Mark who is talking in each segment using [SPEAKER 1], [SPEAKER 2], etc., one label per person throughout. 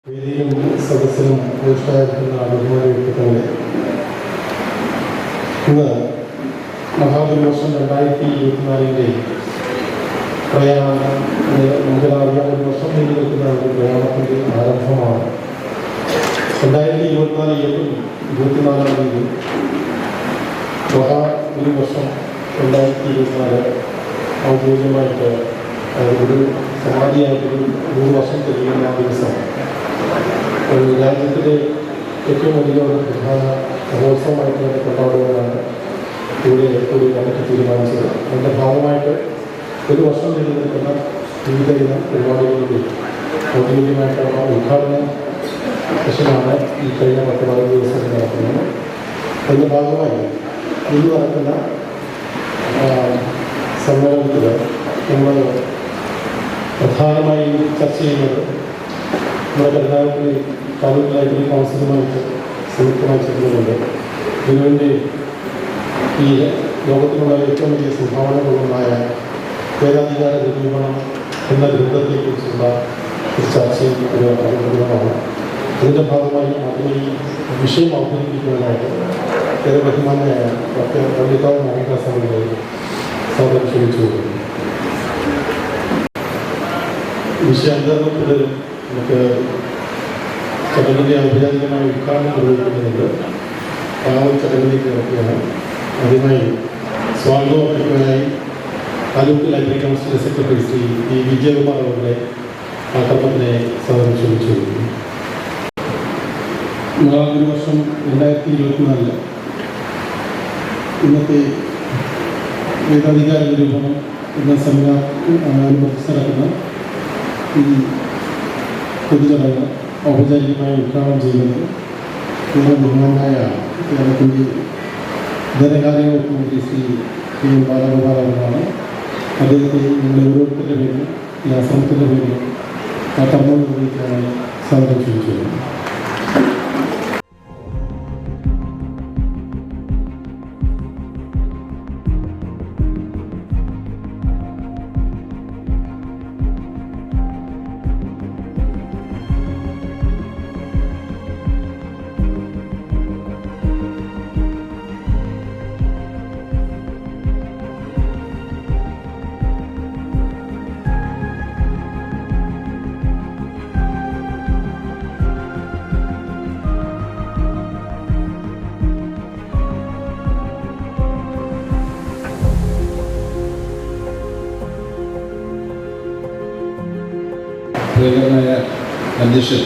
[SPEAKER 1] വേദിയിലും സദസ്സിലും പ്രതിഷ്ഠായിരിക്കുന്ന ബഹുമാന വ്യക്തിത്വങ്ങളെ, ഇന്ന് മഹാദിവസം 2024 പ്രയാണം നമുക്കറിയാം. ഒരു വർഷം നീണ്ടു നിൽക്കുന്ന ഒരു പ്രയാണത്തിൻ്റെ ആരംഭമാണ്. 2024 ഏപ്രിൽ 24 ഒരു വർഷം 2024 ഔദ്യോഗികമായിട്ട് ഒരു സമാധിയായിട്ടൊരു 100 വർഷം കഴിയുന്ന ആ ദിവസം രാജ്യത്തിലെ ഏറ്റവും വലിയ ഒരു പ്രധാന മഹോത്സവമായിട്ട് കൊണ്ടാടുവാനാണ് ഇവിടെ ഒരു കമ്മിറ്റി തീരുമാനിച്ചത്. അതിൻ്റെ ഭാഗമായിട്ട് ഒരു വർഷം നീണ്ടു നിൽക്കുന്ന വിവിധ ഇനം പരിപാടികളുടെ ഔദ്യോഗികമായിട്ടുള്ള ഉദ്ഘാടന സെഷനാണ് ഈ കഴിഞ്ഞ 10-12 ദിവസത്തിൽ നടക്കുന്നത്. അതിൻ്റെ ഭാഗമായി ഇന്ന് നടക്കുന്ന സമ്മേളനത്തിൽ നമ്മൾ പ്രധാനമായും ചർച്ച ചെയ്യുന്നത് നമ്മുടെ കരുനാഗപ്പള്ളി താലൂക്ക് ലൈബ്രറി കൗൺസിലുമായിട്ട് സംയുക്തമായി ചേർന്നുകൊണ്ട് ഇതിനുവേണ്ടി ഈ ലോകത്തിലുള്ള ഏറ്റവും വലിയ സംഭാവനകളുണ്ടായ വേദാധികാര നിരൂപണം എന്ന ഗ്രന്ഥത്തെക്കുറിച്ചുള്ള ഒരു ചർച്ചയും ഒരു അവതരണമാണ്. അതിൻ്റെ ഭാഗമായി അതിന് ഈ വിഷയം അവതരിപ്പിക്കുവാനായിട്ട് ഏറെ ബഹുമാന്യനായ ഡോക്ടർ പണ്ഡിതാവ് മോഹൻദാസ് അവരുടെ സ്വാഗതം ക്ഷണിച്ചു കൊടുക്കുന്നു. വിഷയാന്തരത്തിൽ നമുക്ക് ചടങ്ങിൻ്റെ ഔപചാരികമായ ഉദ്ഘാടനം നിർവഹിക്കുന്നുണ്ട്. ആ ഒരു ചടങ്ങിലേക്ക് കിടക്കുകയാണ്. ആദ്യമായി സ്വാഗതം അർപ്പിക്കാനായി taluk library council secretary Shri T Vijayakumar അവരുടെ ആ കർമ്മത്തിനെ സ്വാഗതം ക്ഷണിച്ചു കൊടുക്കുന്നു. ഒരു വർഷം 2024 ഇന്നത്തെ വേദാധികാര നിരൂപണം എന്ന സെമിനാർ നടക്കുന്ന ഈ പൊതുചടങ്ങ് ഔപചാരികമായി ഉദ്ഘാടനം ചെയ്യുന്നത് നമ്മുടെ ബഹുമാനായ കേരളത്തിൻ്റെ ധനകാര്യ വകുപ്പ് മന്ത്രി ശ്രീ പി എൻ ബാലഗോപാലാണ്. അദ്ദേഹത്തെ നിങ്ങളുടെ ഓരോരുത്തരുടെ പേരിലും ഈ ആശ്രമത്തിൻ്റെ പേരിലും ആ കർമ്മം നിർവഹിക്കാനായി സ്വാഗതം ക്ഷണിച്ചു വരുന്നു.
[SPEAKER 2] പ്രിയങ്കരനായ അധ്യക്ഷൻ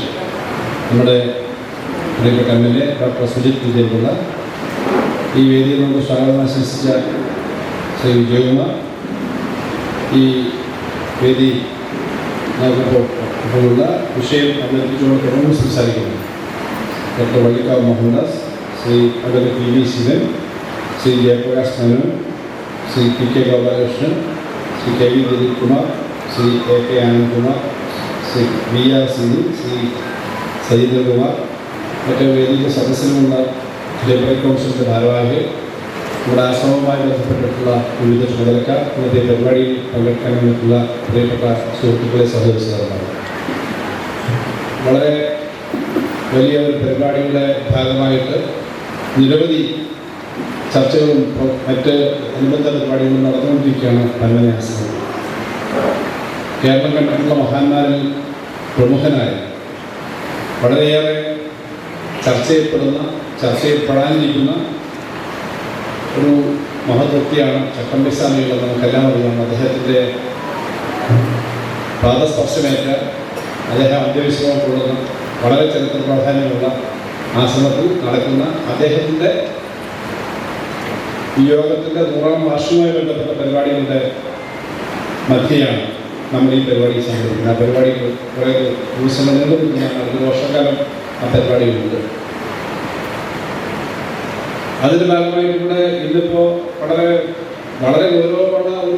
[SPEAKER 2] നമ്മുടെ പ്രിയപ്പെട്ട MLA ഡോക്ടർ സുജിത് വിജയപിള്ള, ഈ വേദിയിൽ നമുക്ക് സ്വാഗതം ആശംസിച്ച ശ്രീ വിജയകുമാർ, ഈ വേദി നമുക്കിപ്പോഴുള്ള വിഷയം അവതരിപ്പിച്ചുകൊണ്ട് തുടർന്ന് സംസാരിക്കുന്നു doctor Vallikkavu Mohandas, Shri advocate PV Sivan, Shri Jayaprakash Menon, Shri PK Gopalakrishnan, Shri KV Dileep Kumar, Shri AK Anandkumar, Shri VR Singh, Shri Sajeendrakumar, മറ്റു വേദിയിലെ സദസ്സിലുമുള്ള ലൈബ്രറി കൗൺസിലിൻ്റെ ഭാരവാഹികൾ, നമ്മുടെ ആശ്രമവുമായി ബന്ധപ്പെട്ടിട്ടുള്ള വിവിധ ചുമതലക്കാർ, ഇന്നത്തെ പരിപാടിയിൽ പങ്കെടുക്കാൻ വേണ്ടിയിട്ടുള്ള പ്രിയപ്പെട്ട സുഹൃത്തുക്കളെ, സഹോദരന്മാർ, വളരെ വലിയ ഒരു പരിപാടിയുടെ ഭാഗമായിട്ട് നിരവധി ചർച്ചകളും മറ്റ് അനുബന്ധ പരിപാടികളും നടന്നുകൊണ്ടിരിക്കുകയാണ് പന്മന ആശ്രമം. കേരളം കണ്ടിട്ടുള്ള മഹാന്മാരിൽ പ്രമുഖനായ, വളരെയേറെ ചർച്ച ചെയ്യപ്പെടാനിരിക്കുന്ന ഒരു മഹത് വ്യക്തിയാണ് ചട്ടമ്പി സ്വാമികൾ. നമുക്കെല്ലാം അറിയാം. അദ്ദേഹത്തിൻ്റെ പാദസ്പർശമേറ്റ അദ്ദേഹം അന്ത്യവിശ്രമം കൊള്ളുന്ന വളരെ ചരിത്ര പ്രാധാന്യമുള്ള ആശ്രമത്തിൽ നടക്കുന്ന അദ്ദേഹത്തിൻ്റെ ഈ യോഗത്തിൻ്റെ 100ാം വാർഷികവുമായി ബന്ധപ്പെട്ട പരിപാടികളുടെ മധ്യയാണ് നമ്മൾ ഈ പരിപാടി സംഘടിപ്പിക്കുന്നത്. ആ പരിപാടി കുറേ ദിവസങ്ങൾ നീണ്ടുനിൽക്കുന്നതാണ്. ഒരു വർഷക്കാലം ആ പരിപാടികളുണ്ട്. അതിൻ്റെ ഭാഗമായിട്ട് ഇവിടെ ഇന്നിപ്പോൾ വളരെ ഗൗരവമുള്ള ഒരു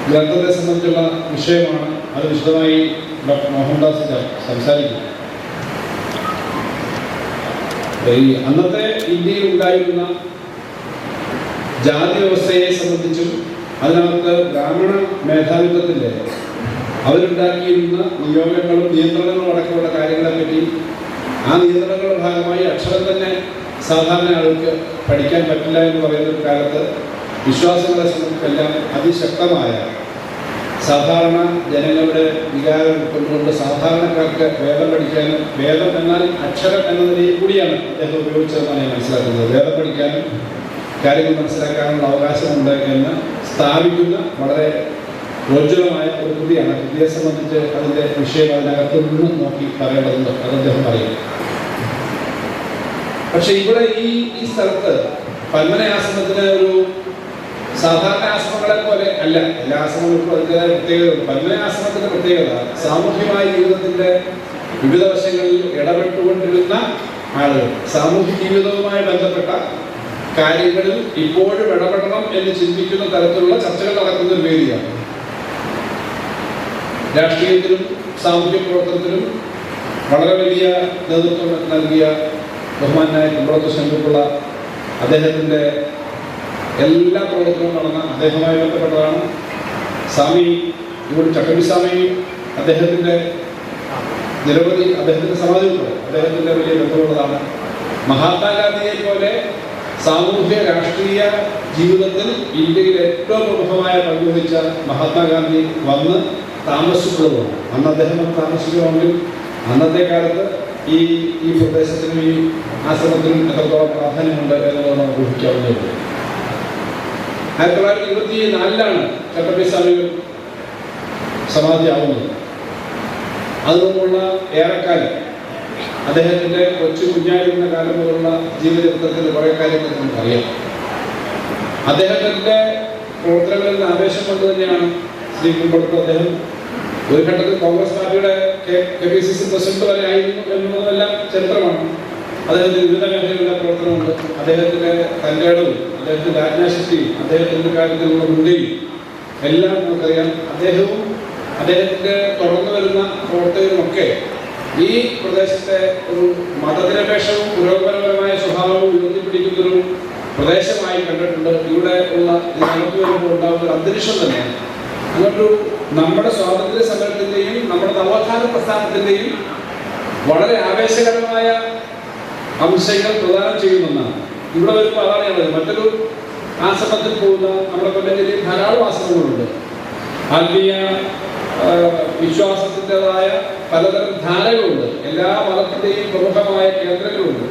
[SPEAKER 2] ഗ്രന്ഥത്തെ സംബന്ധിച്ചുള്ള വിഷയമാണ്. അത് വിശദമായി ഡോക്ടർ മോഹൻദാസ് സംസാരിക്കും. ഈ അന്നത്തെ ഇന്ത്യയിൽ ഉണ്ടായിരുന്ന ജാതി വ്യവസ്ഥയെ സംബന്ധിച്ചും അതിനകത്ത് ബ്രാഹ്മണ മേധാവിത്വത്തിൻ്റെ അവരുണ്ടാക്കിയിരുന്ന നിയോഗങ്ങളും നിയന്ത്രണങ്ങളും അടക്കമുള്ള കാര്യങ്ങളെപ്പറ്റി ആ നിയന്ത്രണങ്ങളുടെ ഭാഗമായി അക്ഷരം തന്നെ സാധാരണ ആൾക്ക് പഠിക്കാൻ പറ്റില്ല എന്ന് പറയുന്ന ഒരു കാലത്ത് വിശ്വാസങ്ങളെ സംബന്ധിച്ചെല്ലാം അതിശക്തമായ സാധാരണ ജനങ്ങളുടെ വികാരം ഉൾക്കൊണ്ടുകൊണ്ട് സാധാരണക്കാർക്ക് വേദം പഠിക്കാനും, വേദം എന്നാൽ അക്ഷരം എന്ന നിലയിൽ കൂടിയാണ് അദ്ദേഹം ഉപയോഗിച്ചതെന്നാണ് ഞാൻ മനസ്സിലാക്കുന്നത്. വേദം പഠിക്കാനും കാര്യങ്ങൾ മനസ്സിലാക്കാനുള്ള അവകാശമുണ്ട് എന്ന് സ്ഥാപിക്കുന്ന വളരെ പ്രോജ്വലമായ ഒരു കൃതിയാണ്. കൃതിയെ സംബന്ധിച്ച് അതിൻ്റെ വിഷയം അതിനകത്ത് നിന്ന് നോക്കി പറയേണ്ടതുണ്ട്, അത് അദ്ദേഹം പറയും. പക്ഷെ ഇവിടെ ഈ സ്ഥലത്ത് പത്മനായാസനത്തിന് ഒരു സാധാരണ ആശ്രമങ്ങളെ പോലെ അല്ല. എല്ലാ ആശ്രമങ്ങൾക്കും അതിൻ്റെതായ പ്രത്യേകതയുണ്ട്. പത്മനായാസനത്തിന്റെ പ്രത്യേകത സാമൂഹ്യമായ ജീവിതത്തിന്റെ വിവിധ വശങ്ങളിൽ ഇടപെട്ടുകൊണ്ടിരുന്ന ആളുകൾ, സാമൂഹ്യ ജീവിതവുമായി ബന്ധപ്പെട്ട കാര്യങ്ങളിൽ ഇപ്പോഴും ഇടപെടണം എന്ന് ചിന്തിക്കുന്ന തരത്തിലുള്ള ചർച്ചകൾ നടക്കുന്ന ഒരു വേദിയാണ്. രാഷ്ട്രീയത്തിലും സാമൂഹ്യ പ്രവർത്തനത്തിലും വളരെ വലിയ നേതൃത്വം നൽകിയ ബഹുമാനായ കുമ്പളത്ത് ശങ്കുപിള്ള അദ്ദേഹത്തിൻ്റെ എല്ലാ പ്രവർത്തനവും നടന്ന അദ്ദേഹവുമായി ബന്ധപ്പെട്ടതാണ്. സ്വാമി ഇവിടെ ചട്ടമ്പി സ്വാമി അദ്ദേഹത്തിൻ്റെ നിരവധി അദ്ദേഹത്തിൻ്റെ സമാധികൾ അദ്ദേഹത്തിൻ്റെ വലിയ ബന്ധമുള്ളതാണ്. മഹാത്മാഗാന്ധിയെ പോലെ സാമൂഹ്യ രാഷ്ട്രീയ ജീവിതത്തിൽ ഇന്ത്യയിൽ ഏറ്റവും പ്രമുഖമായ പങ്കുവഹിച്ച മഹാത്മാഗാന്ധി വന്ന് താമസിച്ചിട്ടുള്ളതാണ്. അന്ന് അദ്ദേഹം താമസിക്കണമെങ്കിൽ അന്നത്തെ കാലത്ത് ഈ പ്രദേശത്തിനും ഈ ആശ്രമത്തിനും എത്രത്തോളം പ്രാധാന്യമുണ്ട് എന്നുള്ളത് നമുക്ക് ഊഹിക്കാവുന്നതുണ്ട്. 1924 ചട്ടമ്പി സ്വാമികൾ സമാധിയാവുന്നത്. അതിനുള്ള ഏറെക്കാലം അദ്ദേഹത്തിൻ്റെ കൊച്ചു കുഞ്ഞായിരുന്ന കാലം മുതലുള്ള ജീവചരിത്രത്തിൽ കുറേ കാര്യങ്ങൾ നമുക്കറിയാം. അദ്ദേഹത്തിൻ്റെ പ്രവർത്തനങ്ങളിൽ ആവേശം കൊണ്ട് തന്നെയാണ് ശ്രീ കുമ്പളത്ത് അദ്ദേഹം ഒരു ഘട്ടത്തിൽ കോൺഗ്രസ് പാർട്ടിയുടെ KPCC പ്രസിഡന്റ് വരെ ആയിരുന്നു എന്നുള്ളതെല്ലാം ചരിത്രമാണ്. അദ്ദേഹത്തിന് വിവിധ മേഖലകളിലെ പ്രവർത്തനമുണ്ട്. അദ്ദേഹത്തിൻ്റെ തൻ്റെ ഇടവും അദ്ദേഹത്തിൻ്റെ ആജ്ഞാശക്തിയും അദ്ദേഹത്തിൻ്റെ കാര്യത്തിലുള്ള മുൻകൈയും എല്ലാം നമുക്കറിയാം. അദ്ദേഹവും അദ്ദേഹത്തിൻ്റെ തുടർന്ന് വരുന്ന പ്രവർത്തകരുമൊക്കെ ഈ പ്രദേശത്തെ ഒരു മതനിരപേക്ഷവും പുരോഗമനപരമായ സ്വഭാവവും ഉയർത്തിപ്പിടിക്കുന്നൊരു പ്രദേശമായി കണ്ടിട്ടുണ്ട്. ഇവിടെ ഉള്ള ഇതിനകത്ത് വരുമ്പോൾ ഉണ്ടാകുന്ന ഒരു അന്തരീക്ഷം തന്നെയാണ്. അങ്ങോട്ടൊരു നമ്മുടെ സ്വാതന്ത്ര്യ സമരത്തിൻ്റെയും നമ്മുടെ നവോത്ഥാന പ്രസ്ഥാനത്തിൻ്റെയും വളരെ ആവേശകരമായ അംശങ്ങൾ പ്രദാനം ചെയ്യുന്നതാണ്. ഇവിടെ വരുമ്പോൾ അതാണ് ഞങ്ങൾ മറ്റൊരു ആശ്രമത്തിൽ പോകുന്ന നമ്മുടെ കൊല്ലം ജില്ലയിൽ ധാരാളം ആശ്രമങ്ങളുണ്ട്. ആത്മീയ വിശ്വാസത്തിൻ്റെതായ പലതരം ധാരകളുണ്ട്. എല്ലാ മതത്തിൻ്റെയും പ്രമുഖമായ കേന്ദ്രങ്ങളുണ്ട്.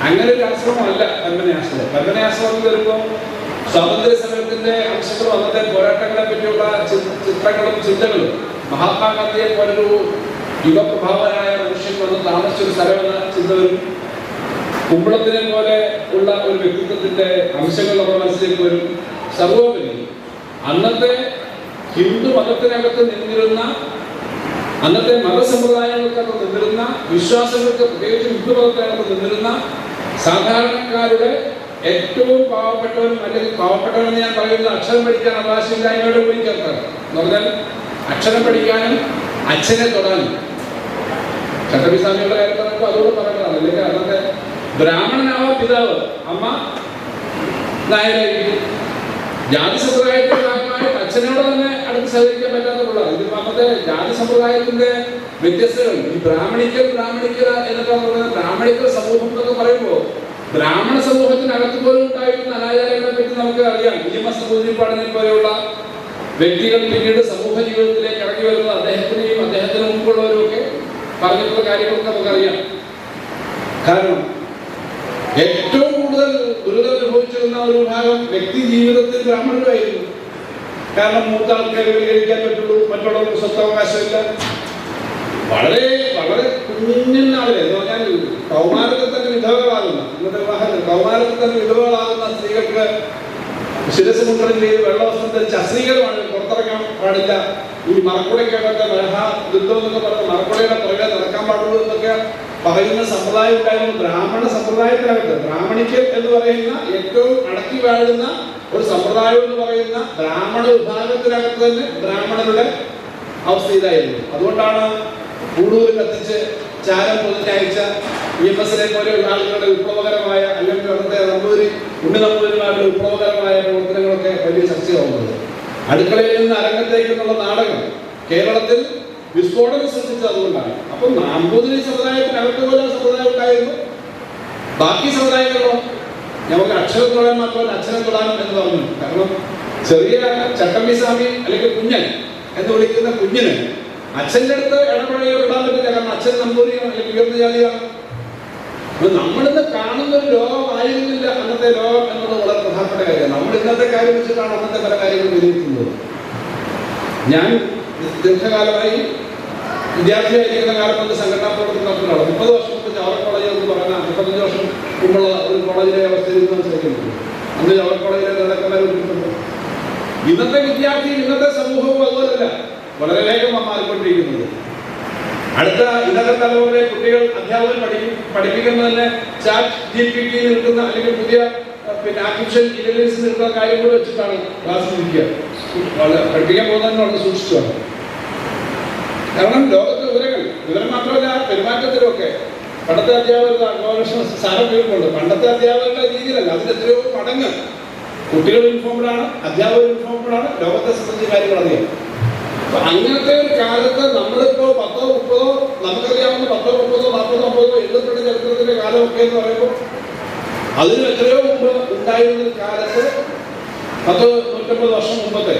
[SPEAKER 2] അങ്ങനെ ഒരു ആശ്രമമല്ല പത്മനായാശ്രമം. പത്മനായാശ്രമത്തിൽ വരുമ്പോൾ സ്വാതന്ത്ര്യ സമരത്തിന്റെ അംശങ്ങളും അന്നത്തെ പോരാട്ടങ്ങളെ പറ്റിയുള്ള ചിത്രങ്ങളും ചിന്തകളും മഹാത്മാഗാന്ധിയെ പോലൊരു യുഗപ്രഭാവനായ മനുഷ്യൻ വന്ന് താമസിച്ചൊരു സ്ഥലമെന്ന ചിന്ത വരും. കുമ്പളത്തിനെ പോലെ ഉള്ള ഒരു വ്യക്തിത്വത്തിന്റെ അംശങ്ങൾ നമ്മുടെ മനസ്സിലേക്ക് വരും. സർവോപരി അന്നത്തെ ഹിന്ദു മതത്തിനകത്ത് നിന്നിരുന്ന, അന്നത്തെ മതസമ്പ്രദായങ്ങൾക്കകത്ത് നിന്നിരുന്ന, വിശ്വാസങ്ങൾക്ക് പ്രത്യേകിച്ച് ഹിന്ദു മതത്തിനകത്ത് നിന്നിരുന്ന സാധാരണക്കാരുടെ ഏറ്റവും പാവപ്പെട്ടവനും, അല്ലെങ്കിൽ പാവപ്പെട്ടവനെന്ന് ഞാൻ പറയുന്നത് അക്ഷരം പഠിക്കാൻ അവകാശമില്ലായ്മയോട് കൂടി ചേർത്താണ്. എന്ന് പറഞ്ഞാൽ അക്ഷരം പഠിക്കാനും അച്ഛനെ തൊടാനും. ചട്ടമ്പി സ്വാമിയുടെ കാര്യം പറയുമ്പോൾ അതോട് പറയുന്നതാണ്. അല്ലെങ്കിൽ അന്നത്തെ ബ്രാഹ്മണനാവാ പിതാവ്, അമ്മ നായരായിരിക്കും. ജാതി സമ്പ്രദായത്തിന്റെ ഭാഗമായി അച്ഛനോട് തന്നെ അടുത്ത് സഹകരിക്കാൻ പറ്റാത്തതുള്ള ഇതിൽ അന്നത്തെ ജാതി സമ്പ്രദായത്തിന്റെ വ്യത്യസ്തകൾ. ഈ ബ്രാഹ്മണിക്കൽ എന്നൊക്കെ പറയുന്നത് ബ്രാഹ്മണിക്കൽ സമൂഹം എന്നൊക്കെ പറയുമ്പോൾ ബ്രാഹ്മണ സമൂഹത്തിനകത്ത് പോലും ഉണ്ടായിരുന്ന അനാചാരങ്ങളെ പറ്റി നമുക്ക് അറിയാം. ഭൂതിപ്പാടിനെ പോലെയുള്ള വ്യക്തികൾ പിന്നീട് സമൂഹ ജീവിതത്തിലേക്ക് ഇറങ്ങി വരുന്നത് അദ്ദേഹത്തിനെയും അദ്ദേഹത്തിന് മുമ്പുള്ളവരും ഒക്കെ പറഞ്ഞിട്ടുള്ള കാര്യങ്ങളൊക്കെ നമുക്കറിയാം. കാരണം ഏറ്റവും കൂടുതൽ ദുരിതം അനുഭവിച്ചിരുന്ന ഒരു വിഭാഗം വ്യക്തി ജീവിതത്തിൽ ബ്രാഹ്മണരുമായിരുന്നു. കാരണം മൂത്ത ആൾക്കാരെ പരിഹരിക്കാൻ പറ്റുള്ളൂ, മറ്റുള്ളവർക്ക് സ്വത്തവകാശമില്ല. വളരെ വളരെ കുഞ്ഞിനാളിലെ എന്ന് പറഞ്ഞാൽ കൗമാരത്തിൽ തന്നെ വിധവകളാകുന്ന, ഇന്നത്തെ വിവാഹത്തിൽ കൗമാരത്തിൽ തന്നെ വിധവകളാകുന്ന സ്ത്രീകൾക്ക് ശിരസ് മുണ്ടനം ചെയ്ത് വെള്ളവസ്ത്രം ധരിച്ച് അശ്ലീലമാണ്, പുറത്തിറങ്ങാൻ പാടില്ല. ഈ മറക്കുടയ്ക്കകത്തെ ദുരിതം എന്നൊക്കെ പറഞ്ഞ് മറക്കുടയുടെ പുറകെ നടക്കാൻ പാടുള്ളൂ എന്നൊക്കെ പറയുന്ന സമ്പ്രദായം ഉണ്ടായിരുന്നു ബ്രാഹ്മണ സമ്പ്രദായത്തിനകത്ത്. ബ്രാഹ്മണിക്കൽ എന്ന് പറയുന്ന ഏറ്റവും അടക്കി വാഴുന്ന ഒരു സമ്പ്രദായം എന്ന് പറയുന്ന ബ്രാഹ്മണ വിഭാഗത്തിനകത്ത് തന്നെ ബ്രാഹ്മണരുടെ അവസ്ഥ ഇതായിരുന്നു. അതുകൊണ്ടാണ് കൂടുതൽ കത്തിച്ച് ചാരം പൊതിഞ്ഞയച്ച EMS പോലെയുള്ള ആളുകളുടെ വിപ്ലവകരമായ, അല്ലെങ്കിൽ അന്നത്തെ ഉണ്ണി വിപ്ലവകരമായ പ്രവർത്തനങ്ങളൊക്കെ വലിയ ചർച്ചയാവുന്നത്. അടുക്കളയിൽ നിന്ന് അരങ്ങത്തേക്ക് എന്നുള്ള നാടകം കേരളത്തിൽ വിസ്ഫോടനം സൃഷ്ടിച്ചത് അതുകൊണ്ടാണ്. അപ്പൊ നമ്പൂതിരി സമുദായത്തിനകത്ത് പോലെ സമുദായം ഉണ്ടായിരുന്നു. ബാക്കി സമുദായങ്ങളോ നമുക്ക് അക്ഷരം തൊടാൻ മാത്രമല്ല അച്ഛനെ തൊടാനും എന്ന് പറഞ്ഞു. കാരണം ചെറിയ ചട്ടമ്പി സ്വാമി അല്ലെങ്കിൽ കുഞ്ഞൻ എന്ന് വിളിക്കുന്ന കുഞ്ഞിന് അച്ഛൻ്റെ അടുത്ത് ഇടപഴകി വിടാൻ പറ്റില്ല. കാരണം അച്ഛൻ നമ്പൂതിരിയാണ് അല്ലെങ്കിൽ ഉയർന്ന ജാതിയാണ്. നമ്മളിന്ന് കാണുന്ന ഒരു ലോകമായിരുന്നില്ല അന്നത്തെ ലോകം എന്നുള്ളത് വളരെ പ്രധാനപ്പെട്ട കാര്യമാണ്. നമ്മൾ ഇന്നത്തെ കാര്യം വെച്ചിട്ടാണ് അന്നത്തെ പല കാര്യങ്ങളും വിലയിരുത്തുന്നത്. ഞാൻ ദീർഘകാലമായി വിദ്യാർത്ഥിയായിരിക്കുന്ന കാലം കൊണ്ട് സംഘടനാ പ്രവർത്തനം നടത്തുന്നതാണ്. 30 വർഷം മുമ്പ് ജവഹർ കോളേജ് എന്ന് പറഞ്ഞാൽ 35 വർഷം മുമ്പുള്ള ഒരു കോളേജിലെ അവസ്ഥയിൽ മനസ്സിലാക്കിയിട്ടുണ്ട്. അന്ന് ജവഹർ കോളേജിലെ നേതാക്കന്മാരുണ്ട്. ഇന്നത്തെ വിദ്യാർത്ഥി ഇന്നത്തെ സമൂഹവും അതുപോലല്ല, വളരെ വേഗം മാറിക്കൊണ്ടിരിക്കുന്നത്. ഇന്നത്തെ തലമുറയിലെ കുട്ടികൾ അധ്യാപകർ പഠിപ്പിക്കുന്നത് തന്നെ ചാറ്റ് GPT നിൽക്കുന്ന അല്ലെങ്കിൽ പുതിയ ആർട്ടിഫിഷ്യൽ ഇന്റലിജൻസ് നിൽക്കുന്ന കാര്യങ്ങൾ വെച്ചിട്ടാണ് ക്ലാസ്സിൽ ഇരിക്കുക. പഠിപ്പിക്കാൻ പോകുന്നതിന് വളരെ സൂക്ഷിച്ചു വേണം. കാരണം ലോകത്തെ വിവരം മാത്രമല്ല പെരുമാറ്റത്തിലൊക്കെ പണ്ടത്തെ അധ്യാപകർ സാരം വീഴുന്നുണ്ട്. പണ്ടത്തെ അധ്യാപകരുടെ രീതിയിലല്ല, അതിന് എത്രയോ മടങ്ങ് കുട്ടികൾ ഇൻഫോംഡാണ്, അധ്യാപകർ ഇൻഫോംഡാണ്, ലോകത്തെ സംബന്ധിച്ച കാര്യങ്ങൾ അറിയാം. അപ്പൊ അങ്ങനത്തെ ഒരു കാലത്ത് നമ്മളിപ്പോ 10, 30 നമുക്കറിയാവുന്ന 10, 30, 40, 50 എഴുതപ്പെട്ട ചരിത്രത്തിന്റെ കാലമൊക്കെ എന്ന് പറയുമ്പോൾ അതിന് എത്രയോ മുമ്പ് ഉണ്ടായിരുന്ന കാലത്ത് 10, 150 വർഷം മുമ്പത്തെ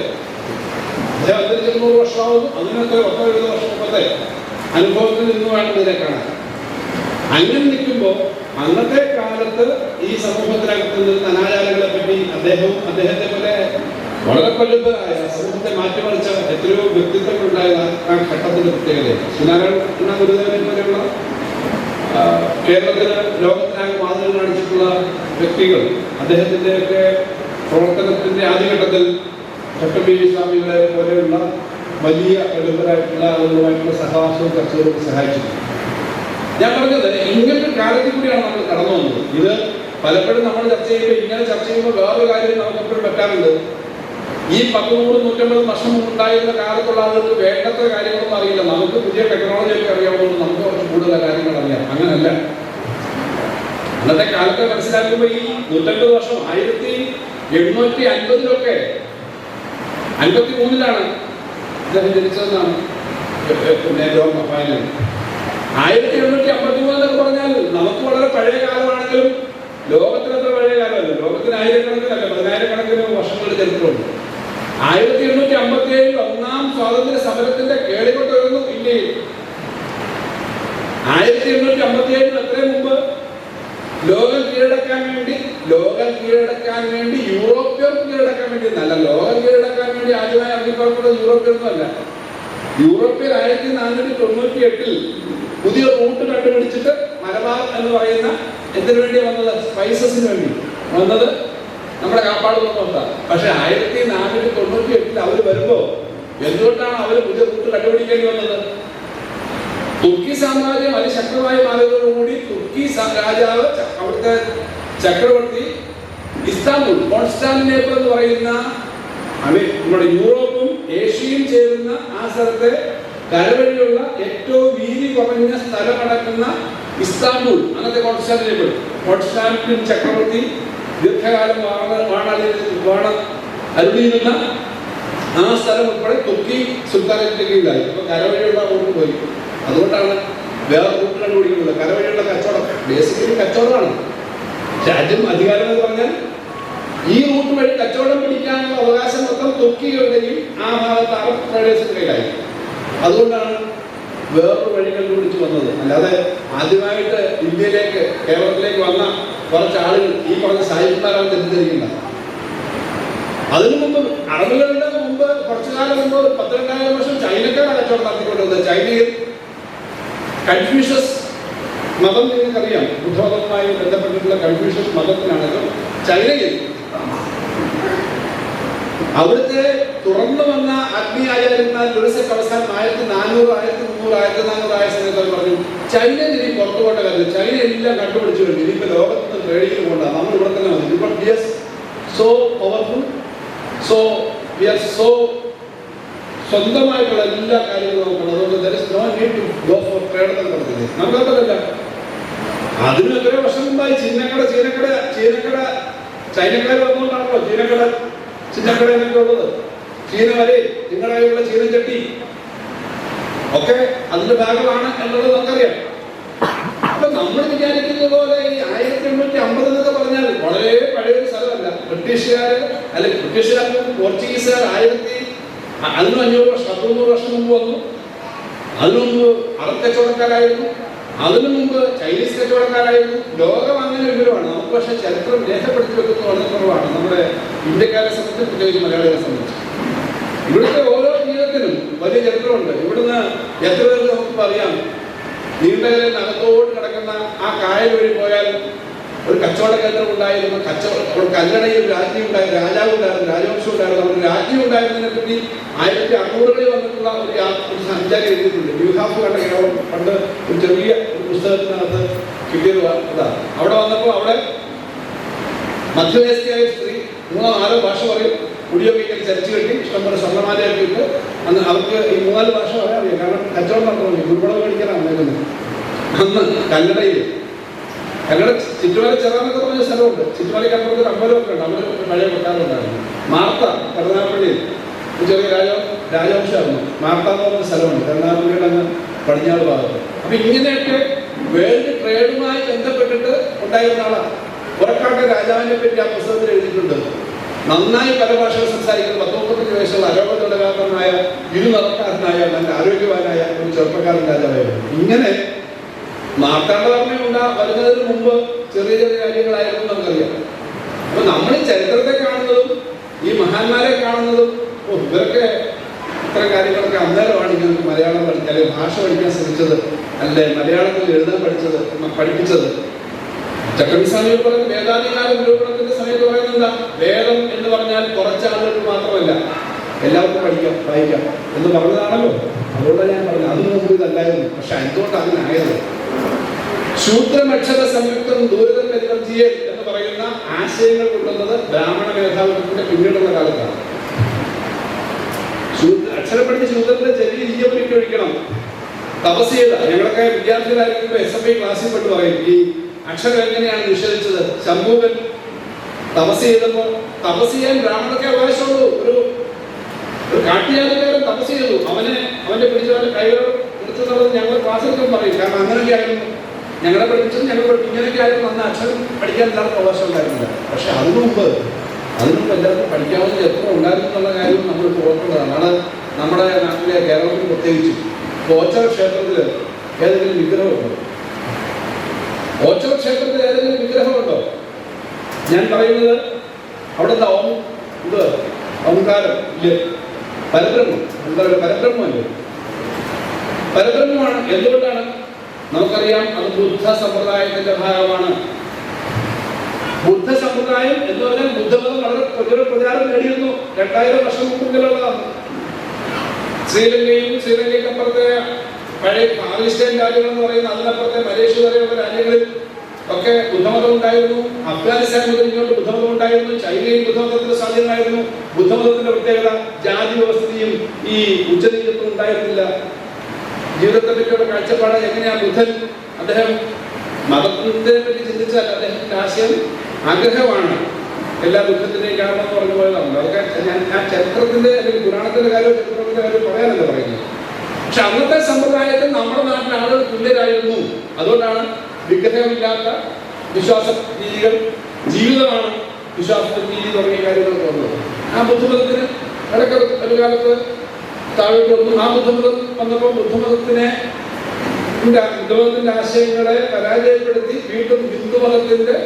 [SPEAKER 2] അദ്ദേഹം 100 വർഷമാവുന്നു. അതിനൊക്കെ 10, 70 വർഷം മുമ്പത്തെ അനുഭവത്തിൽ നിന്ന് വേണം ഇതിനെ കാണാൻ. അങ്ങനെ നിൽക്കുമ്പോൾ അന്നത്തെ കാലത്ത് ഈ സമൂഹത്തിനകത്ത് നിൽക്കുന്ന അനാചാരങ്ങളെ പറ്റി അദ്ദേഹത്തെ പോലെ വളരെ പ്രഗത്ഭരായ സമൂഹത്തെ മാറ്റിമറിച്ച എത്രയോ വ്യക്തിത്വങ്ങളുണ്ടായ ആ ഘട്ടത്തിന്റെ പ്രത്യേകതയാണ്. ശ്രീനാരായണ ഗുരുദേവനെ പോലെയുള്ള കേരളത്തിന് ലോകത്തിനാകെ മാതൃക കാണിച്ചിട്ടുള്ള വ്യക്തികൾ അദ്ദേഹത്തിൻ്റെയൊക്കെ പ്രവർത്തനത്തിന്റെ ആദ്യഘട്ടത്തിൽ ചട്ടമ്പി സ്വാമികളെ പോലെയുള്ള വലിയ പ്രഗത്ഭരായിട്ടുള്ള അവരുമായിട്ടുള്ള സഹവാസവും ചർച്ചകളും സഹായിച്ചിട്ടുണ്ട്. ഞാൻ പറഞ്ഞത് ഇങ്ങനൊരു കാലത്തിൽ കൂടിയാണ് നമ്മൾ കടന്നു വന്നത്. ഇത് പലപ്പോഴും നമ്മൾ ചർച്ച ചെയ്യുമ്പോൾ വേറൊരു കാര്യം നമുക്ക് എപ്പോഴും പറ്റാറുണ്ട്. ഈ 100, 100, 150 വർഷം ഉണ്ടായിരുന്ന കാലത്തുള്ള ആളുകൾക്ക് വേണ്ടത്ര കാര്യങ്ങളൊന്നും അറിയില്ല. നമുക്ക് പുതിയ ടെക്നോളജിയൊക്കെ അറിയാവുന്നത് നമുക്ക് കുറച്ച് കൂടുതൽ കാര്യങ്ങൾ അറിയാം. അങ്ങനല്ല. അന്നത്തെ കാലത്തെ മനസ്സിലാക്കുമ്പോൾ ഈ 150 വർഷം 1850 53 ഇദ്ദേഹം ജനിച്ചതെന്നാണ് ജോൺ മഫായൻ. 1853 എന്നൊക്കെ പറഞ്ഞാൽ നമുക്ക് വളരെ പഴയ കാലമാണെങ്കിലും ലോകത്തിന് അത്ര പഴയ കാലമല്ല. ലോകത്തിന് ആയിരക്കണക്കിനല്ല 10,000-കണക്കിന് വർഷങ്ങളുടെ ചരിത്രമുണ്ട്. 1857 ഒന്നാം സ്വാതന്ത്ര്യ സമരത്തിന്റെ കേളികൊട്ട് വരുന്നു ഇന്ത്യയിൽ. 1857 അത്രയും മുമ്പ് ലോകം കീഴടക്കാൻ വേണ്ടി യൂറോപ്യർ കീഴടക്കാൻ വേണ്ടി എന്നല്ല, ലോകം കീഴടക്കാൻ വേണ്ടി ആദ്യമായി ഇറങ്ങിപ്പുറപ്പെട്ടത് യൂറോപ്യർന്നല്ല. യൂറോപ്യർ 1498 പുതിയ റൂട്ട് കണ്ടുപിടിച്ചിട്ട് മലബാർ എന്ന് പറയുന്ന എന്തിനു വേണ്ടി വന്നത്? സ്പൈസസിന് വേണ്ടി വന്നത് നമ്മുടെ കാപ്പാടുള്ള നോക്കാം. പക്ഷെ 1498 അവർ വരുമ്പോ എന്തുകൊണ്ടാണ് അവർ പുതിയ റൂട്ട് കണ്ടുപിടിക്കേണ്ടി വന്നത്? തുർക്കി സാമ്രാജ്യം അതിശക്തമായി മാറിയതോടുകൂടി തുർക്കി രാജാവ് അവിടുത്തെ ചക്രവർത്തി ഇസ്താംബുൾ, കോൺസ്റ്റാന്റിനോപ്പിൾ എന്ന് പറയുന്ന നമ്മുടെ യൂറോപ്പും ഏഷ്യയും ചേരുന്ന ആ സ്ഥലത്തെ കരവഴിയുള്ള ഏറ്റവും വീതി കുറഞ്ഞ സ്ഥലമടക്കുന്ന ഇസ്താംബുൾ, അന്നത്തെ കോൺസ്റ്റാന്റിൻ ചക്രവർത്തി ദീർഘകാലം അരുളിയിരുന്ന ആ സ്ഥലം ഉൾപ്പെടെ തുർക്കി സുൽത്താനത്തിന്റെ കീഴിലായി. അപ്പൊ കരവഴിയുള്ള റൂട്ട് പോയി. അതുകൊണ്ടാണ് വേറെ റൂട്ട് കണ്ടുപിടിക്കുന്നത്. കരവഴിയുള്ള കച്ചവടം ബേസിക്കലി കച്ചവടമാണ്. രാജ്യം അധികാരം എന്ന് പറഞ്ഞാൽ ഈ റൂട്ട് വഴി കച്ചവടം പിടിക്കാനുള്ള അവകാശം മൊത്തം തുർക്കികളുടെയും ആ ഭാഗത്ത് അറബ് ട്രേഡേഴ്സിന്റെ കയ്യിലായി. അതുകൊണ്ടാണ് വേറൊരു വഴി കണ്ടുപിടിച്ച് വന്നത്. അല്ലാതെ ആദ്യമായിട്ട് ഇന്ത്യയിലേക്ക് കേരളത്തിലേക്ക് വന്ന കുറച്ച് ആളുകൾ ഈ പറഞ്ഞ സാഹിബന്മാരാണ് തെറ്റിദ്ധരിക്കുന്ന. അതിനു മുമ്പ് അറബുകളുടെ മുമ്പ് കുറച്ചു കാലം മുമ്പ് 12,000 വർഷം ചൈനക്കാരാണ് കച്ചവടം നടത്തിക്കൊണ്ടിരുന്നത്. ചൈനയിൽ കൺഫ്യൂഷ്യസ് മതം നിങ്ങൾക്കറിയാം, ബുദ്ധമതവുമായി ബന്ധപ്പെട്ടിട്ടുള്ള കൺഫ്യൂഷ്യസ് മതത്തിനാണെങ്കിലും ചൈനയിൽ അവിടുത്തെ തുറന്നു വന്ന അഗ്നിയാചാര്യന്മാർ ലുറിസെറ്റ് അവസാനം 1400, 1300, 1400 ആയ സമയത്ത് പറഞ്ഞു ചൈനയിൽ ഇനി പുറത്തു പോകേണ്ട കാര്യം, ചൈന എല്ലാം കണ്ടുപിടിച്ചു കഴിഞ്ഞു, ഇനിയിപ്പോ ലോകത്തിന് ട്രേഡിങ്ങിന് പോകണ്ട, നമ്മൾ ഇവിടെ തന്നെ മതി. Because we are so powerful, so we are so സ്വന്തമായിട്ടുള്ള എല്ലാ കാര്യങ്ങളും നോക്കണം. അതുകൊണ്ട് there is no need to go for trade എന്ന് പറഞ്ഞത് നമുക്കതല്ല. അതിന് എത്രയോ വർഷം മുമ്പായി ചൈനക്കട ചൈനക്കാർ വന്നുകൊണ്ടാണല്ലോ ചിന്നക്കട എന്നൊക്കെ ഉള്ളത്. ചീന വരെ നിങ്ങളുടെയുള്ള ചീനച്ചട്ടി ഒക്കെ അതിന്റെ ഭാഗമാണ് എന്നുള്ളത് നമുക്കറിയാം. അപ്പൊ നമ്മൾ വിചാരിക്കുന്ന പോലെ ഈ 1850 എന്നൊക്കെ പറഞ്ഞാൽ വളരെ പഴയൊരു സ്ഥലമല്ല. ബ്രിട്ടീഷുകാർക്കും പോർച്ചുഗീസുകാർ 1500 വർഷം 300 വർഷം മുമ്പ് വന്നു. അതിനു മുമ്പ് അറബ് കച്ചവടക്കാരായിരുന്നു, അതിനു മുമ്പ് ചൈനീസ് കച്ചവടക്കാരായിരുന്നു. ലോകം അങ്ങനെ വിവരമാണ്. നമുക്ക് പക്ഷേ ചരിത്രം രേഖപ്പെടുത്തി വെക്കുന്നത് വളരെ കുറവാണ് നമ്മുടെ ഇന്ത്യക്കാരെ സംബന്ധിച്ച്, പ്രത്യേകിച്ച് മലയാളികളെ സംബന്ധിച്ച്. ഇവിടുത്തെ ഓരോ ജീവിതത്തിനും വലിയ ചരിത്രമുണ്ട്. ഇവിടുന്ന് എത്ര പേർക്ക് നമുക്കിപ്പോൾ അറിയാം. നീണ്ടകരയിൽ അകത്തോട്ട് കിടക്കുന്ന ആ കായൽ വഴി പോയാൽ ഒരു കച്ചവട കേന്ദ്രം ഉണ്ടായിരുന്നു. കല്ലടയിൽ രാജ്ഞി ഉണ്ടായിരുന്നു, രാജാവ് ഉണ്ടായിരുന്നു, രാജവംശം ഉണ്ടായിരുന്നു. അവിടെ രാജ്ഞി ഉണ്ടായിരുന്നതിനെ പറ്റി 1600കളിൽ വന്നിട്ടുള്ള ഒരു സഞ്ചാരി എഴുതിയിട്ടുണ്ട്. യൂഹാഫ് കണ്ട കേരളം പണ്ട് ഒരു ചെറിയ ഒരു പുസ്തകത്തിനകത്ത് കിട്ടിയത് അതാണ്. അവിടെ വന്നപ്പോൾ അവിടെ മധ്യവയസ്കയായ സ്ത്രീ 3-4 ഭാഷ പറയും. കുടിയൊക്കെ ചരിച്ചു കെട്ടി ഇഷ്ടംപോലെ സ്വർണ്ണമാലയൊക്കെ ഇട്ട് അന്ന് അവർക്ക് ഈ 3-4 ഭാഷ പറയാൻ അറിയാം. കാരണം കച്ചവടം നടത്തുന്നു, ദുർബലം മേടിക്കാനാണ് ഉണ്ടായിരുന്നത്. അന്ന് കല്ലടയിൽ ഞങ്ങളുടെ ചുറ്റുമല ചെറാന്നൊക്കെ പറഞ്ഞ സ്ഥലമുണ്ട്. ചുറ്റുമലയ്ക്ക് അപ്പുറത്ത് ഒരു അമ്പലമൊക്കെ ഉണ്ട്. അവിടെ പഴയ കൊട്ടാരം ഉണ്ടായിരുന്നു. മാർത്ത കരുനാഗപ്പള്ളിയിൽ ഒരു ചെറിയ രാജവംശമായിരുന്നു. മാർത്ത എന്ന് പറഞ്ഞ സ്ഥലമുണ്ട് കരുനാഗപ്പള്ളിയുടെ അങ്ങ് പടിഞ്ഞാറ് ഭാഗത്ത്. അപ്പൊ ഇങ്ങനെയൊക്കെ വേൾഡ് ട്രേഡുമായി ബന്ധപ്പെട്ടിട്ട് ഉണ്ടായിരുന്ന ആളാണ്. പുറക്കാട്ടെ രാജാവിനെ പറ്റി ആ പുസ്തകത്തിൽ എഴുതിയിട്ടുണ്ട്. നന്നായി പല ഭാഷകൾ സംസാരിക്കുന്ന 19 വയസ്സുള്ള അരോഗതടകാരനായ ഇരുനിറക്കാരനായ നല്ല ആരോഗ്യവാനായ ഒരു ചെറുപ്പക്കാരൻ രാജാവായിരുന്നു. ഇങ്ങനെ മാർത്താണ്ഡവർമ്മ വരുന്നതിന് മുമ്പ് ചെറിയ ചെറിയ കാര്യങ്ങളായിരുന്നു നമുക്കറിയാം. അപ്പൊ നമ്മൾ ഈ ചരിത്രത്തെ കാണുന്നതും ഈ മഹാന്മാരെ കാണുന്നതും ഇവരൊക്കെ ഇത്തരം കാര്യങ്ങളൊക്കെ അന്നേരമാണ് ഇങ്ങനെ മലയാളം പഠിക്കാൻ അല്ലെങ്കിൽ ഭാഷ പഠിക്കാൻ ശ്രമിച്ചത്, അല്ലെ മലയാളത്തിൽ എഴുതാൻ പഠിപ്പിച്ചത്. ചക്രവിസ്വാമികൾ പറഞ്ഞ വേദാധികാര നിരൂപണത്തിന്റെ സമയത്ത് പറയുന്നത് എന്താ? വേദം എന്ന് പറഞ്ഞാൽ കുറച്ചാളുകൾക്ക് മാത്രമല്ല, എല്ലാവർക്കും പഠിക്കാം വായിക്കാം എന്ന് പറഞ്ഞതാണല്ലോ. അതുകൊണ്ടാണ് ഞാൻ പറഞ്ഞത്. അതിനു മുമ്പ് ഇതല്ലായിരുന്നു. പക്ഷെ എന്തുകൊണ്ട് അതിനായത്? ശൂദ്രമക്ഷര സംയുക്തം ദൂരതം പരിവർത്തിയൽ എന്ന് പറയുന്ന ആശയങ്ങൾ കൊണ്ടുവന്നത് ബ്രാഹ്മണ മേധാവിത്വത്തിന്റെ പിന്നീടുള്ള കാലത്താണ്. അക്ഷരം പഠിച്ച് ശൂദ്രന്റെ ചെറിയ ഈയവലിക്ക് ഒഴിക്കണം. തപസ് ചെയ്ത ഞങ്ങളൊക്കെ വിദ്യാർത്ഥികളായിരിക്കുമ്പോൾ SFI ക്ലാസ്സിൽ പെട്ട് പറയും ഈ അക്ഷരം എങ്ങനെയാണ് നിഷേധിച്ചത്. ശംഭൂകൻ തപസ് ചെയ്തപ്പോൾ തപസ് ചെയ്യാൻ ബ്രാഹ്മണർക്ക് അവകാശമുള്ളൂ. ഒരു കാട്ടുജാതിക്കാരൻ തപസ് ചെയ്തു, അവന്റെ പിടിച്ചവന്റെ കൈകൾ എടുത്തുള്ളത് ഞങ്ങൾ ക്ലാസ്സിൽ പറയും. കാരണം അങ്ങനെയൊക്കെ ആയിരുന്നു ഞങ്ങളെ പഠിപ്പിച്ചത്. ഇങ്ങനെയൊക്കെ ആയിരുന്നു അന്ന് അക്ഷരം പഠിക്കാൻ എല്ലാവർക്കും അവകാശം ഉണ്ടായിരുന്നില്ല. പക്ഷെ അതിനു മുമ്പ് എല്ലാവർക്കും പഠിക്കാവുന്ന എത്ര ഉണ്ടായിരുന്നു എന്നുള്ള കാര്യം നമ്മൾ ഓർക്കേണ്ടതാണ്. അത് നമ്മുടെ നാട്ടിലെ കേരളത്തിൽ പ്രത്യേകിച്ച് ഓച്ചർ ക്ഷേത്രത്തിൽ ഏതെങ്കിലും വിഗ്രഹമുണ്ടോ? ഓച്ചർ ക്ഷേത്രത്തിൽ ഏതെങ്കിലും വിഗ്രഹമുണ്ടോ? ഞാൻ പറയുന്നത് അവിടുത്തെ ഓംകാരം ഇല്ലേ? പരബ്രഹ്മം. എന്താ പറയുക? പരബ്രഹ്മല്ലേ? പരബ്രഹ്മമാണ്. എന്തുകൊണ്ടാണ്? നമുക്കറിയാം അത് ബുദ്ധ സമ്പ്രദായത്തിന്റെ ഭാഗമാണ്. ബുദ്ധ സമ്പ്രദായം എന്ന് പറഞ്ഞാൽ ബുദ്ധമതം വളരെ പ്രചാരം നേടിയിരുന്നു. 2000 വർഷം മുമ്പുള്ളതാണ്. ശ്രീലങ്കയ്ക്കപ്പുറത്തെ പഴയ പാകിസ്ഥാൻ രാജ്യങ്ങൾ എന്ന് പറയുന്ന അതിനപ്പുറത്തെ മലേഷ്യ വരെയുള്ള രാജ്യങ്ങളിൽ ഒക്കെ ബുദ്ധമതം ഉണ്ടായിരുന്നു. അഫ്ഗാനിസ്ഥാൻ മുതൽ ഇങ്ങോട്ട് ബുദ്ധമതം ഉണ്ടായിരുന്നു. ചൈനയിൽ ബുദ്ധമതത്തിന്റെ സ്വാധീനമായിരുന്നു. ബുദ്ധമതത്തിന്റെ പ്രത്യേകത ജാതി വ്യവസ്ഥയും ഈ ഉച്ചനീചത്വം ഉണ്ടായിരുന്നില്ല. ജീവിതത്തെ പറ്റിയുള്ള കാഴ്ചപ്പാട് എങ്ങനെയാണ് ബുദ്ധൻ? അദ്ദേഹം മതത്തെ പറ്റി ചിന്തിച്ചാൽ അദ്ദേഹത്തിന്റെ ആശയം ആഗ്രഹമാണ് എല്ലാ ദുഃഖത്തിന്റെയും കാരണം എന്ന് പറഞ്ഞു പോയതാണ്. അതൊക്കെ ഞാൻ ചരിത്രത്തിന്റെ അല്ലെങ്കിൽ പുരാണത്തിന്റെ കാര്യമോ ചരിത്രത്തിന്റെ കാര്യം പറയാനല്ല പറയുന്നത്. പക്ഷെ അന്നത്തെ സമ്പ്രദായത്തിൽ നമ്മുടെ നാട്ടിലെ ആളുകൾ തുല്യരായിരുന്നു. അതുകൊണ്ടാണ് വിഗ്രഹമില്ലാത്ത വിശ്വാസ രീതികൾ, ജീവിതമാണ് വിശ്വാസത്തിന്റെ രീതി തുടങ്ങിയ കാര്യങ്ങളൊക്കെ വന്നത്. ആ ബുദ്ധമതത്തിന് ഇടയ്ക്ക് ഒരു കാലത്ത് താഴോട്ട് വന്നു. ആ ബുദ്ധമതം വന്നപ്പോൾ ബുദ്ധമതത്തിന്റെ ആശയങ്ങളെ പരാജയപ്പെടുത്തി വീണ്ടും ഹിന്ദുമതത്തിന്റെ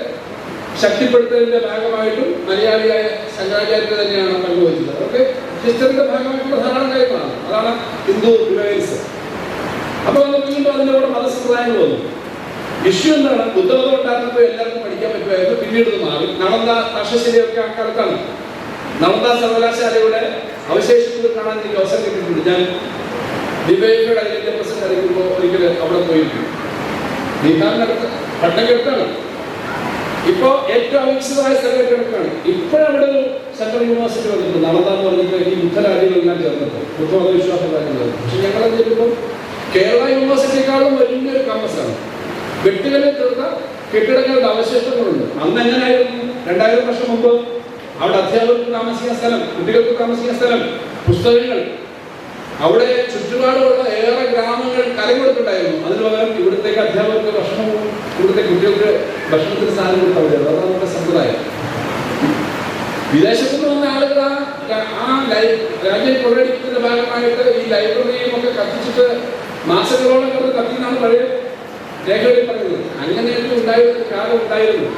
[SPEAKER 2] ശക്തിപ്പെടുത്തലിന്റെ ഭാഗമായിട്ടും മലയാളിയായ ശങ്കരാചാര്യർ തന്നെയാണ് പങ്കുവച്ചത്. അതൊക്കെ ഹിസ്റ്ററിന്റെ ഭാഗമായിട്ടുള്ള ധാരാളം കാര്യങ്ങളാണ്. അതാണ് ഹിന്ദു റിവൈൽസ്. അപ്പൊ നമുക്ക് വീണ്ടും അതിൻ്റെ കൂടെ മതസമ്പ്രദായങ്ങൾ വന്നു. ഇഷ്യൂ എന്താണ്? ബുദ്ധമതം ഉണ്ടായിരുന്നപ്പോൾ എല്ലാവർക്കും പഠിക്കാൻ പറ്റുമായിരുന്നു. പിന്നീട് ഇത് മാറി. നളന്ദ തക്ഷശിലയൊക്കെ ആ കാലത്താണ്. നളന്ദ സർവകലാശാലയുടെ അവശേഷിക്കുന്നത് കാണാൻ എനിക്ക് അവസരം കിട്ടിയിട്ടുണ്ട്. ഞാൻ ഡിവൈഫൈഡ് അതിന്റെ പ്രസിഡന്റ് അറിയിക്കുമ്പോൾ ഒരിക്കൽ അവിടെ പോയിരുന്നു. ബീഹാറിനടുത്ത് പട്ടണക്കെടുത്താണ്. ഇപ്പോ ഏറ്റവും അവികസിതമായ സ്ഥലം കിടക്കാണ്. ഇപ്പോഴവിടെ ഒരു സെൻട്രൽ യൂണിവേഴ്സിറ്റി വന്നിട്ടുണ്ട്. നളന്ദ എന്ന് പറഞ്ഞിട്ട് ഈ ബുദ്ധരാജ്യങ്ങളെല്ലാം ചേർന്നിട്ട് ബുദ്ധമത വിശ്വാസം കാര്യങ്ങൾ. പക്ഷെ ഞങ്ങളത് ചെല്ലുമ്പോൾ കേരള യൂണിവേഴ്സിറ്റിയെക്കാളും വലിയൊരു ക്യാമ്പസാണ്. വെട്ടുകളിൽ തീർത്ത കെട്ടിടങ്ങളുടെ അവശിഷ്ടങ്ങളുണ്ട്. അന്ന് എങ്ങനെയായിരുന്നു? 2000 വർഷം മുമ്പ് അവിടെ അധ്യാപകർക്ക് താമസിക്കാൻ സ്ഥലം, കുട്ടികൾക്ക് താമസിക്കാൻ സ്ഥലം, പുസ്തകങ്ങൾ. അവിടെ ചുറ്റുപാടുള്ള ഏറെ ചായം കൊടുക്കണ്ടായിരുന്നു. അതിന് പകരം ഇവിടത്തേക്ക് അധ്യാപകർക്ക് ഭക്ഷണവും ഇവിടുത്തെ കുട്ടികൾക്ക് ഭക്ഷണത്തിന് സ്ഥാനം കൊടുത്താൽ അതാണ് നമ്മുടെ സമ്പ്രദായം. വിദേശത്തു നിന്ന് വന്ന ആളുകൾ ആ രാജ്യം കൊള്ളടിക്കുന്നതിന്റെ ഭാഗമായിട്ട് ഈ ലൈബ്രറിയും ഒക്കെ കത്തിച്ചിട്ട് മാസങ്ങളോളം കത്തിന്നാണ് പഴയ രേഖകളിൽ പറയുന്നത്. അങ്ങനെയൊക്കെ ഉണ്ടായിരുന്ന കാലം ഉണ്ടായിരുന്നു.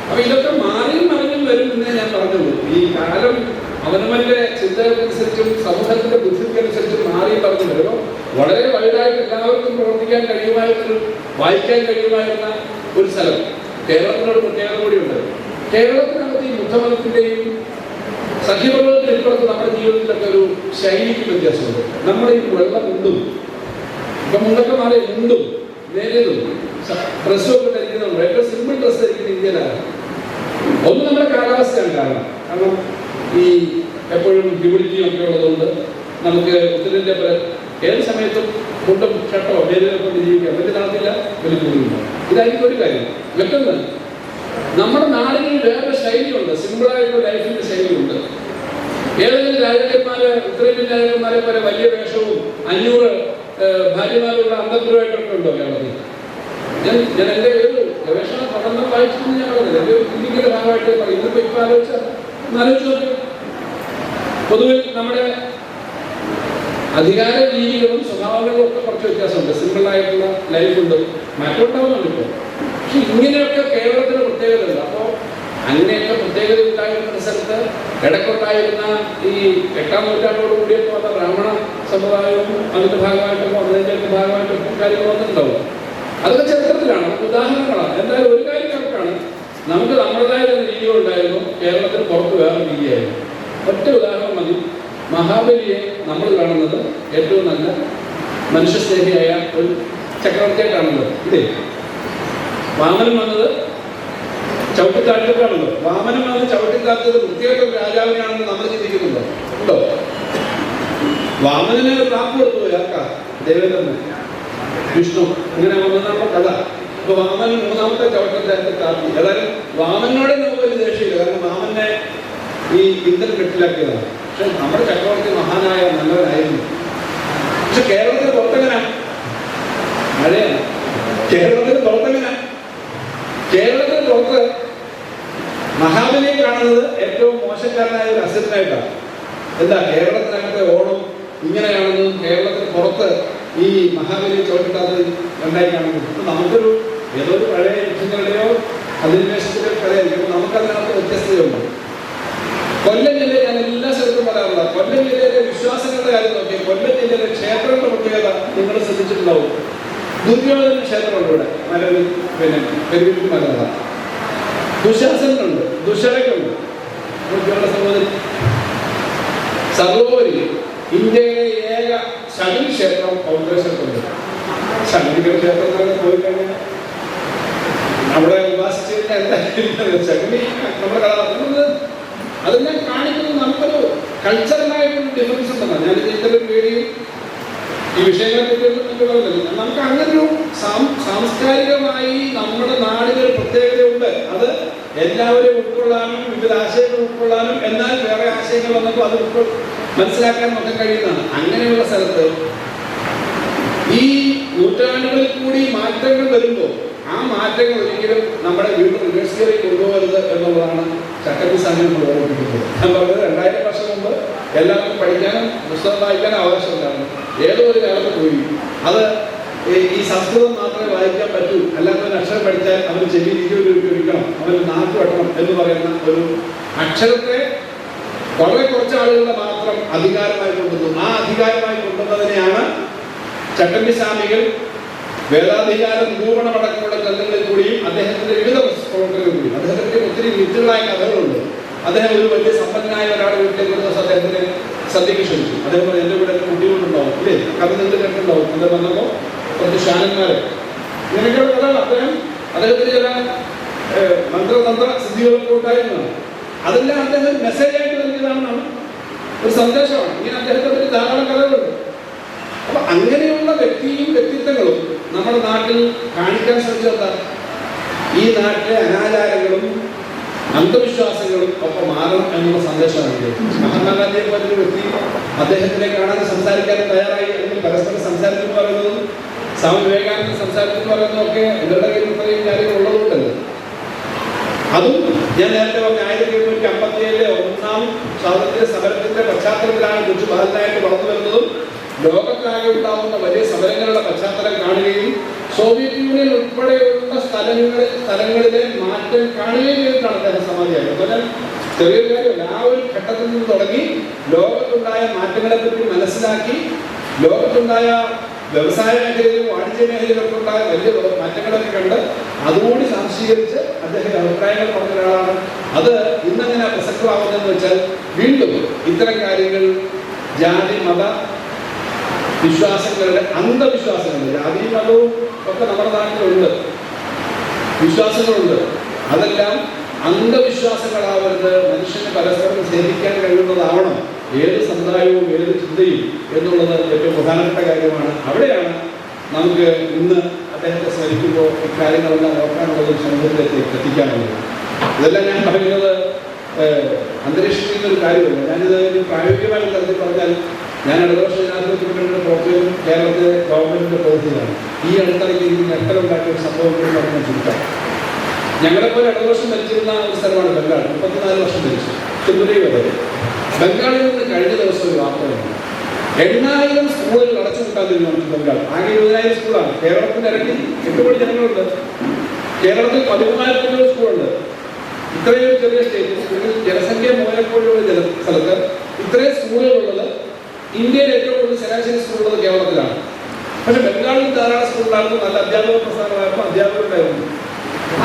[SPEAKER 2] അപ്പൊ ഇതൊക്കെ മാറിയും മറിഞ്ഞും വരും എന്നേ ഞാൻ പറഞ്ഞുള്ളൂ. ഈ കാലം അവനവന്റെ ചിന്തകൾക്കനുസരിച്ചും സമൂഹത്തിന്റെ ബുദ്ധിക്കനുസരിച്ചും മാറിയും പറഞ്ഞു വരുമ്പോൾ വളരെ വലുതായിട്ട് എല്ലാവർക്കും പ്രവർത്തിക്കാൻ കഴിയുമായിരുന്നൊരു വായിക്കാൻ കഴിയുമായിരുന്ന ഒരു സ്ഥലം കേരളത്തിനോട് പ്രത്യേകത കൂടിയുണ്ട്. കേരളത്തിനകത്ത് ഈ ബുദ്ധമതത്തിന്റെയും സഖ്യപർവ്വതത്തിന് ഇപ്പുറത്ത് നമ്മുടെ ജീവിതത്തിലൊക്കെ ഒരു ശൈലിക്ക് വ്യത്യാസമുണ്ട്. നമ്മുടെ ഈ വെള്ളം മുണ്ടും ഇപ്പൊ മുണ്ടൊക്കെ മാറി മുണ്ടും നേരിയതും ഡ്രസ്സും ഒക്കെ ധരിക്കുന്നുണ്ട്. ഏറ്റവും സിമ്പിൾ ഡ്രസ്സ് ധരിക്കുന്ന ഇന്ത്യയിലാണ്. ഒന്ന് നമ്മുടെ കാലാവസ്ഥയാണ് കാരണം ഈ എപ്പോഴും ഹ്യൂമിഡിറ്റിയും ഒക്കെ ഉള്ളതുകൊണ്ട് നമുക്ക് ഉത്തരേന്ത്യ ഏത് സമയത്തും മുണ്ടും ഷർട്ടോ നേരിയൊക്കെ കൊണ്ട് ജീവിക്കാം. വലിയ നടത്തില്ല, വലിയ കൂടുതലില്ല. ഇതായിരിക്കും ഒരു കാര്യം. മറ്റൊന്ന്, നമ്മുടെ നാടിന് വേറെ ശൈലിയുണ്ട്. സിമ്പിളായിട്ടുള്ള ലൈഫിന്റെ ശൈലിയുണ്ട്. ഏതെങ്കിലും രാജാക്കന്മാര് ഉത്തരേന്ത്യൻ രാജാക്കന്മാരെ പോലെ വലിയ വേഷവും 500 ഭാര്യമാരുള്ള അന്തപുരമായിട്ടൊക്കെ ഉണ്ടോ കേരളത്തിൽ? ഞാൻ എൻ്റെ ഒരു ഗവേഷണ പഠനം വായിച്ചെന്ന് ഞാൻ പറയുന്നത് എൻ്റെ ഒരു ഫീലിംഗിന്റെ ഭാഗമായിട്ട് പറയും. ഇന്നിപ്പോ ഇപ്പൊ ആലോചിച്ചു നോക്കും. പൊതുവെ നമ്മുടെ അധികാര രീതികളും സ്വഭാവങ്ങളും ഒക്കെ കുറച്ച് വ്യത്യാസമുണ്ട്. സിമ്പിളായിട്ടുള്ള ലൈഫുണ്ട്, മാറ്റമുണ്ടാവുന്നുണ്ട് ഇപ്പോൾ. പക്ഷെ ഇങ്ങനെയൊക്കെ കേരളത്തിന് പ്രത്യേകത ഉണ്ട്. അപ്പോൾ അങ്ങനെയൊക്കെ പ്രത്യേകത ഉണ്ടായിരുന്ന സ്ഥലത്ത് ഇടയ്ക്കുണ്ടായിരുന്ന ഈ 8-ാം നൂറ്റാണ്ടോട് കൂടിയൊക്കെ വന്ന ബ്രാഹ്മണ സമുദായവും അതിന്റെ ഭാഗമായിട്ടും അതിന്റെ ഭാഗമായിട്ടും കാര്യങ്ങൾ വന്നിട്ടുണ്ടാവും. അതൊക്കെ ചരിത്രത്തിലാണ്, നമുക്ക് ഉദാഹരണങ്ങളാണ്. എന്തായാലും ഒരു കാര്യം കണക്കാണ്, നമുക്ക് നമ്മുടേതായ രീതികളുണ്ടായിരുന്നു. കേരളത്തിന് പുറത്ത് വേറെ രീതിയായിരുന്നു. ഒറ്റ ഉദാഹരണം മതി. മഹാബലിയെ നമ്മൾ കാണുന്നത് ഏറ്റവും നല്ല മനുഷ്യസ്നേഹിയായ ഒരു ചക്രവർത്തിയായിട്ടാണല്ലോ. ഇതേ വാമനൻ വന്നത് ചവിട്ടിത്താഴ്ചക്കാണല്ലോ. വാമനൻ വന്നത് ചവിട്ടിത്താഴ്ചത് വൃത്തിയായിട്ടൊരു രാജാവിനാണെന്ന് നമ്മൾ ചിന്തിക്കുന്നുണ്ടോ? ഉണ്ടോ? വാമനന് പ്രാപ്തി കൊടുത്തു ആർക്കാ? ദേവേന്ദ്രന്, വിഷ്ണു. ഇങ്ങനെ വന്നതാണ് കഥ. അപ്പൊ വാമനൻ 3ാമത്തെ ചവിട്ടത്താഴ്ച പ്രാപ്തി. ഏതായാലും വാമനോടെ നമുക്ക് വലിയ ദേഷ്യമില്ല. കാരണം വാമനെ ഈ ഇന്ദ്രൻ കെട്ടിലാക്കിയതാണ്. പക്ഷെ നമ്മുടെ ചക്രവർത്തി മഹാനായ നല്ലവനായിരുന്നു. പക്ഷെ കേരളത്തിന് പുറത്തെങ്ങനെ മഴയാണ്. കേരളത്തിന് പുറത്തെങ്ങനെ കേരളത്തിന് പുറത്ത് മഹാബലിയെ കാണുന്നത് ഏറ്റവും മോശക്കാരനായ ഒരു അസറ്റിനായിട്ടാണ്. എന്താ കേരളത്തിനകത്തെ ഓണം ഇങ്ങനെയാണെന്നും കേരളത്തിന് പുറത്ത് ഈ മഹാബലിയെ ചോദിക്കാത്തത് രണ്ടായി കാണുന്നു. നമുക്കൊരു ഏതോ ഒരു പഴയ യുദ്ധങ്ങളുടെയോ അധിനിവേശത്തിലോ കഥയായിരിക്കും. നമുക്കതിനകത്ത് വ്യത്യസ്തതയുണ്ട്. കൊല്ലം ജില്ലയിൽ ഞാൻ എല്ലാ സ്ഥലത്തും പറയാറുള്ള കൊല്ലം ജില്ലയിലെ വിശ്വാസങ്ങളുടെ കാര്യം നോക്കി. കൊല്ലം ജില്ലയിലെ ക്ഷേത്രങ്ങളുടെ പ്രത്യേകത നിങ്ങൾ ശ്രദ്ധിച്ചിട്ടുണ്ടാവും. ദുര്യോധന ക്ഷേത്രമുണ്ട് ഇവിടെ, പെരുവിൽ മലയാള. ദുശാസനുണ്ട്, ദുശരക്കുണ്ട്. സഹോദരി സർവോപരി ഇന്ത്യയിലെ ഏക ശകുനി ക്ഷേത്രം പൗത്രേശ്വരത്തുണ്ട്. ശകുനികളുടെ ക്ഷേത്രത്തിലൊക്കെ പോയി കഴിഞ്ഞാൽ അവിടെ ഉപാസിച്ചിരുന്ന എന്തായാലും ശകുനി നമ്മുടെ കഥാപാത്രങ്ങൾ അതെല്ലാം കാണിക്കുന്നത് നമുക്കൊരു കൾച്ചറലായിട്ടൊരു ഡിഫറൻസ് ഉണ്ടെന്നാണ്. ഞാനിത് ഇത്തരം പേടിയും ഈ വിഷയങ്ങളെ പറ്റി നമുക്ക് അങ്ങനൊരു സാംസ്കാരികമായി നമ്മുടെ നാടിനൊരു പ്രത്യേകതയുണ്ട്. അത് എല്ലാവരെയും ഉൾക്കൊള്ളാനും വിവിധ ആശയങ്ങൾ ഉൾക്കൊള്ളാനും എന്നാൽ വേറെ ആശയങ്ങൾ വന്നപ്പോൾ അത് മനസ്സിലാക്കാനും ഒക്കെ കഴിയുന്നതാണ്. അങ്ങനെയുള്ള സ്ഥലത്ത് ഈ നൂറ്റാണ്ടുകളിൽ കൂടി മാറ്റങ്ങൾ വരുമ്പോൾ ആ മാറ്റങ്ങൾ ഒരിക്കലും നമ്മുടെ വീട്ടിൽ റിവേഴ്സിയറി കൊണ്ടുപോകരുത് എന്നുള്ളതാണ് ചട്ടമ്പി നമ്മൾ ഓർമ്മിപ്പിക്കുന്നത്. ഞാൻ പറഞ്ഞത് 2000 വർഷം മുമ്പ് എല്ലാവർക്കും പഠിക്കാനും പുസ്തകം വായിക്കാനും അവകാശമുണ്ടായിരുന്നു. ഏതോ ഒരു കാലത്ത് പോയി അത് ഈ സംസ്കൃതം മാത്രമേ വായിക്കാൻ പറ്റൂ, അല്ലാത്തവന് അക്ഷരം പഠിച്ചാൽ അവന് ചെവി 20 രൂപ വിൽക്കണം, അവന് നാക്ക് വെട്ടണം എന്ന് പറയുന്ന ഒരു അക്ഷരത്തെ വളരെ കുറച്ച് ആളുകളുടെ മാത്രം അധികാരമായി കൊണ്ടുവന്നു. ആ അധികാരമായി കൊണ്ടുവന്നതിനെയാണ് ചട്ടമ്പി സ്വാമികൾ വേദാധികാര നിരൂപണമടക്കമുള്ള ഗ്രന്ഥങ്ങളിൽ കൂടിയും അദ്ദേഹത്തിന്റെ വിവിധ പ്രവർത്തനങ്ങളിൽ കൂടിയും അദ്ദേഹത്തിന്റെ ഒത്തിരി മിത്തുകളായ കഥകളുണ്ട്. അദ്ദേഹം ഒരു വലിയ സമ്പന്നനായ ഒരാളുടെ വീട്ടിലേക്ക് ഒരു ദിവസം അദ്ദേഹത്തിന് സദ്യക്ക് ക്ഷണിച്ചു. അദ്ദേഹം പറഞ്ഞു എൻ്റെ വീട്ടിൽ കുട്ടികളുണ്ടാവും, ഇല്ലേ? കഥ നിങ്ങൾ കേട്ടിട്ടുണ്ടാവും. അദ്ദേഹം വന്നപ്പോൾ കുറച്ച് ശാനന്മാരെ ഇങ്ങനെയൊക്കെയുള്ള കഥകൾ അദ്ദേഹത്തിന് ചില മന്ത്രതന്ത്ര സിദ്ധികളൊക്കെ ഉണ്ടായിരുന്നതാണ്. അതെല്ലാം അദ്ദേഹം മെസ്സേജായിട്ട് നൽകിയതാണെന്നാണ്, ഒരു സന്ദേശമാണ്. ഇങ്ങനെ അദ്ദേഹത്തിന് ധാരാളം കഥകളുണ്ട്. അപ്പൊ അങ്ങനെയുള്ള വ്യക്തിയും വ്യക്തിത്വങ്ങളും നമ്മുടെ നാട്ടിൽ കാണിക്കാൻ ശ്രമിച്ചത് ഈ നാട്ടിലെ അനാചാരങ്ങളും അന്ധവിശ്വാസങ്ങളും ഒക്കെ മാറണം എന്നുള്ള സന്ദേശമാണ്. മഹാത്മാഗാന്ധിയെ പോലൊരു വ്യക്തി അദ്ദേഹത്തിനെ കാണാനും സംസാരിക്കാനും തയ്യാറായി അല്ലെങ്കിൽ പരസ്പരം സംസാരിക്കുന്നു പറയുന്നതും സ്വാമി വിവേകാനന്ദ സംസാരിച്ചെന്ന് പറയുന്നതൊക്കെ ഇവരുടെ കയ്യിൽ ഇത്രയും കാര്യങ്ങൾ ഉള്ളതുകൊണ്ടല്ലോ. അതും ഞാൻ നേരത്തെ പറഞ്ഞ 1757 ഒന്നാം സ്വാതന്ത്ര്യ സമരത്തിന്റെ പശ്ചാത്തലത്തിലാണ് കൊച്ചു ബാലനായിട്ട് വളർന്നു വരുന്നതും ലോകത്താകെ ഉണ്ടാവുന്ന വലിയ സമരങ്ങളുടെ പശ്ചാത്തലം കാണുകയും സോവിയറ്റ് യൂണിയൻ ഉൾപ്പെടെയുള്ള സ്ഥലങ്ങളിലെ മാറ്റം കാണുകയും ചെയ്തിട്ടാണ് അദ്ദേഹം സമാധിയായത്. എന്നാൽ ചെറിയൊരു കാര്യമല്ല, ആ ഒരു ഘട്ടത്തിൽ നിന്ന് തുടങ്ങി ലോകത്തുണ്ടായ മാറ്റങ്ങളെ പറ്റി മനസ്സിലാക്കി ലോകത്തുണ്ടായ വ്യവസായ മേഖലയിലും വാണിജ്യ മേഖലയിലൊക്കെ ഉണ്ടായ വലിയ മാറ്റങ്ങളൊക്കെ കണ്ട് അതുകൂടി സംശീകരിച്ച് അദ്ദേഹം അഭിപ്രായങ്ങൾ പറഞ്ഞ ഒരാളാണ്. അത് ഇന്നെങ്ങനെ പ്രസക്തമാവുന്നതെന്ന് വെച്ചാൽ വീണ്ടും ഇത്തരം കാര്യങ്ങൾ ജാതി മത വിശ്വാസങ്ങളുടെ അന്ധവിശ്വാസങ്ങൾ, ജാതി മതവും ഒക്കെ നമ്മുടെ നാട്ടിലുണ്ട്, വിശ്വാസങ്ങളുണ്ട്. അതെല്ലാം അന്ധവിശ്വാസങ്ങളാവരുത്, മനുഷ്യന് പരസ്പരം സ്നേഹിക്കാൻ കഴിയുന്നതാവണം ഏത് സമുദായവും ഏത് ചിന്തയും എന്നുള്ളത് ഏറ്റവും പ്രധാനപ്പെട്ട കാര്യമാണ്. അവിടെയാണ് നമുക്ക് ഇന്ന് അദ്ദേഹത്തെ സ്മരിക്കുമ്പോൾ ഇക്കാര്യങ്ങളെല്ലാം നോക്കാനുള്ളതും സമൂഹത്തിലേക്ക് എത്തിക്കാനുള്ളത്. ഇതെല്ലാം ഞാൻ പറയുന്നത് അന്തരീക്ഷത്തിൽ നിന്നൊരു കാര്യമല്ല. ഞാനിത് പ്രായോഗികമായ തരത്തിൽ പറഞ്ഞാൽ, ഞാൻ ഇടതുപക്ഷ ജനാധിപത്യത്തിൻ്റെ പ്രവർത്തകരും കേരളത്തിലെ ഗവൺമെന്റിന്റെ പ്രവൃത്തിയിലാണ്. ഈ അടുത്തിടയ്ക്ക് എനിക്ക് ഞെട്ടലുണ്ടാക്കിയ ഒരു സംഭവം കൂടി പറഞ്ഞാൽ ചുരുക്കാം. ഞങ്ങളെപ്പോലെ ഇടതുപക്ഷം ഭരിച്ചിരുന്ന ഒരു സ്ഥലമാണ് ബംഗാൾ. 34 വർഷം ഭരിച്ചു, ത്രിപുരൈ വരെ. ബംഗാളിൽ നിന്ന് കഴിഞ്ഞ ദിവസം ഒരു വാർത്ത വന്നു. 8000 സ്കൂളുകൾ അടച്ചുപൂട്ടാൻ തീരുമാനിച്ചു ബംഗാൾ. ആകെ 20,000 സ്കൂളാണ്. കേരളത്തിന്റെ ഇരട്ടി 8 കോടി ജനങ്ങളുണ്ട്. കേരളത്തിൽ 13,000 സ്കൂളുണ്ട്. ഇത്രയും ചെറിയ സ്റ്റേറ്റ്, ജനസംഖ്യ 3 കോടിയുള്ള സ്ഥലത്ത് ഇത്രയും സ്കൂളുകളുള്ളത്, ഇന്ത്യയിൽ ഏറ്റവും കൂടുതൽ ശരാശരി സ്കൂളുള്ളത് കേരളത്തിലാണ്. പക്ഷെ ബംഗാളിൽ ധാരാളം സ്കൂളുണ്ടായിരുന്നു, നല്ല അധ്യാപക പ്രസ്ഥാനമായിരുന്നു, അധ്യാപകരുണ്ടായിരുന്നു.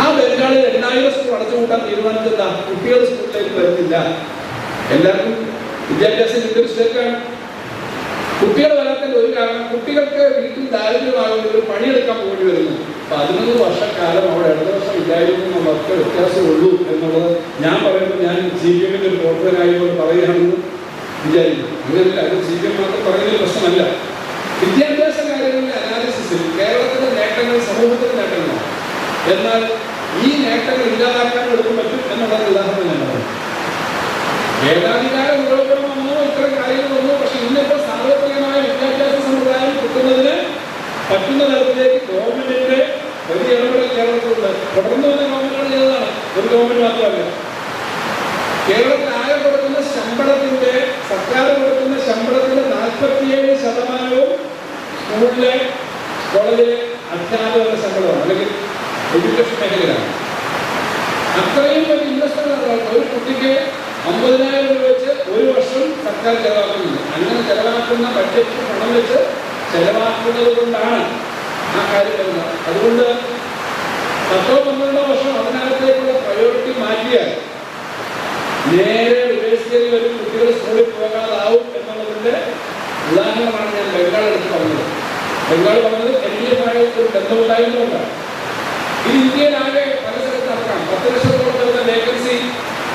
[SPEAKER 2] ആ ബംഗാളിൽ 8000 സ്കൂൾ അടച്ചുപൂട്ടാൻ തീരുമാനിച്ചെന്താ? കുട്ടികൾ സ്കൂളിലേക്ക് വരുന്നില്ല. എല്ലാവർക്കും വിദ്യാഭ്യാസം കിട്ടിയൊരു സ്റ്റേറ്റാണ്. കുട്ടികൾ വരാത്തതിന്റെ ഒരു കാരണം, കുട്ടികൾക്ക് വീട്ടിൽ ദാരിദ്ര്യമാകുന്നത് പണിയെടുക്കാൻ പോകേണ്ടി വരുന്നു. 11 വർഷക്കാലം അവിടെ ഇടതുപക്ഷം ഇല്ലായിരുന്നു എന്നുള്ളതൊക്കെ വ്യത്യാസമുള്ളൂ എന്നുള്ളത് ഞാൻ പറയുമ്പോൾ ഞാൻ CPM-ന്റെ ഒരു പ്രവർത്തകനായതുകൊണ്ട് പറയുകയാണെന്ന് വിചാരിക്കും. അങ്ങനെയല്ല, അത് CPM മാത്രം പറയുന്ന പ്രശ്നമല്ല. വിദ്യാഭ്യാസ കാര്യങ്ങളുടെ അനാലിസിസിൽ കേരളത്തിന്റെ നേട്ടങ്ങൾ സമൂഹത്തിന്റെ നേട്ടങ്ങളാണ്. എന്നാൽ ഈ നേട്ടങ്ങൾ ഇല്ലാതാക്കാൻ എടുക്കാൻ പറ്റും എന്നുള്ളത് ഉദാഹരണം ഞാൻ പറഞ്ഞു. ഏകാധികാര നിരോധനം വന്നു, ഇത്തരം കാര്യങ്ങൾ വന്നു. പക്ഷെ ഇന്നിപ്പോൾ സാർവത്രികമായ വിദ്യാഭ്യാസ സമ്പ്രദായം കിട്ടുന്നതിന് പറ്റുന്ന തരത്തിലേക്ക് ഗവൺമെന്റിന്റെ വലിയ ഇടപെടൽ കേരളത്തിലുണ്ട്. തുടർന്ന് വന്ന ഗവൺമെന്റുകൾ ചെയ്തതാണ്, ഒരു ഗവൺമെന്റ് മാത്രമല്ല. കേരളത്തിൽ ആകെ കൊടുക്കുന്ന ശമ്പളത്തിന്റെ, സർക്കാർ കൊടുക്കുന്ന ശമ്പളത്തിന്റെ 47% സ്കൂളിലെ കോളേജിലെ അധ്യാപകരുടെ ശമ്പളമാണ്, അല്ലെങ്കിൽ എഡ്യൂക്കേഷൻ മേഖലയിലാണ്. അത്രയും വലിയ ഇൻവെസ്റ്റ്മെന്റ് ഒരു കുട്ടിക്ക് 50,000 രൂപ വെച്ച് ഒരു വർഷം സർക്കാർ ചെലവാക്കുന്നുണ്ട്. അങ്ങനെ ചെലവാക്കുന്ന ബഡ്ജറ്റ് പണം വെച്ച് ചെലവാക്കുന്നത് കൊണ്ടാണ് ആ കാര്യം വരുന്നത്. അതുകൊണ്ട് 10-12 വർഷം അതിനകത്തേക്കുള്ള പ്രയോറിറ്റി മാറ്റിയാൽ നേരെ റിവേഴ്സിലേക്ക് വരും, കുട്ടികൾ സ്കൂളിൽ പോകാതാവും എന്നുള്ളതിന്റെ ഉദാഹരണമാണ് ഞാൻ ബംഗാൾ എടുത്ത് പറഞ്ഞത്. ബംഗാൾ പറഞ്ഞത് NDF-ആയ ഒരു ബന്ധമുണ്ടായിരുന്നുകൊണ്ടാണ്. ഇത് ഇന്ത്യയിലാകെ പല സ്ഥലത്ത് നടക്കാം. 10 ലക്ഷത്തോളം വരുന്ന വേക്കൻസി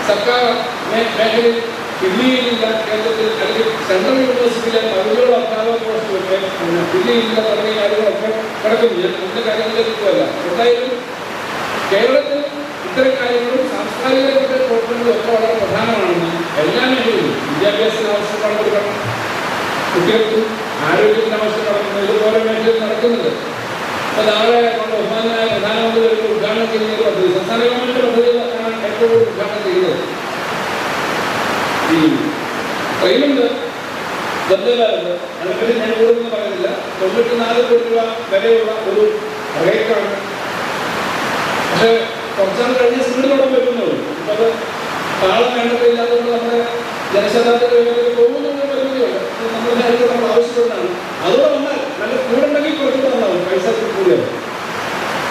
[SPEAKER 2] സർക്കാർ മേഖലയിൽ ദില്ലിയിലില്ല, കേരളത്തിൽ അല്ലെങ്കിൽ സെൻട്രൽ യൂണിവേഴ്സിറ്റിയിലെ പകുതിയോളം അധ്യാപക പോസ്റ്റുമൊക്കെ ദില്ലിയിലില്ല തുടങ്ങിയ കാര്യങ്ങളൊക്കെ കിടക്കുന്നു. ഞാൻ അതിൻ്റെ കാര്യങ്ങളിലേക്കുമല്ല. എന്തായാലും കേരളത്തിൽ ഇത്തരം കാര്യങ്ങളും സാംസ്കാരിക പ്രവർത്തനങ്ങളും ഒക്കെ വളരെ പ്രധാനമാണെന്ന് എല്ലാ മേഖലയിലും വിദ്യാഭ്യാസത്തിന് ആവശ്യം കൊടുക്കണം, കുട്ടികൾക്കും ആരോഗ്യത്തിന് ആവശ്യം നടക്കുന്നത് ഇതുപോലെ മേഖലയിൽ നടക്കുന്നുണ്ട്. അപ്പോൾ നാളെ നമ്മുടെ ബഹുമാനായ പ്രധാനമന്ത്രി വരുമ്പോൾ ഉദ്ഘാടനം ചെയ്യുന്ന ഒരു പദ്ധതി, സംസ്ഥാന ഗവൺമെന്റ് പദ്ധതികളാണ് ഏറ്റവും ഉദ്ഘാടനം ചെയ്യുന്നത്. ഈ ട്രെയിനുണ്ട്, ബന്ധമുണ്ട്, അതിനെപ്പറ്റി ഞാൻ കൂടുതലൊന്നും പറയുന്നില്ല. 94 കോടി രൂപ വിലയുള്ള ഒരു റേറ്റാണ്. പക്ഷെ കുറച്ചാൾ കഴിഞ്ഞ് സ്പീഡ് തുടങ്ങാൻ പറ്റുന്നുള്ളൂ. അപ്പോൾ അത് താളം വേണ്ടതില്ലാത്തതുകൊണ്ട് നമ്മുടെ ജനശതാബ്ദ വേഗതയിൽ പോകുന്നുള്ള പരിമിതിയുണ്ട്. നമ്മുടെ നേരത്തെ നമ്മൾ ആവശ്യപ്പെടുന്നതാണ്. അതുകൂടെ വന്നാൽ നല്ല സ്പീഡുണ്ടെങ്കിൽ കുറച്ചുകൂടെ വന്നാവും, പൈസ കൂടിയാവും.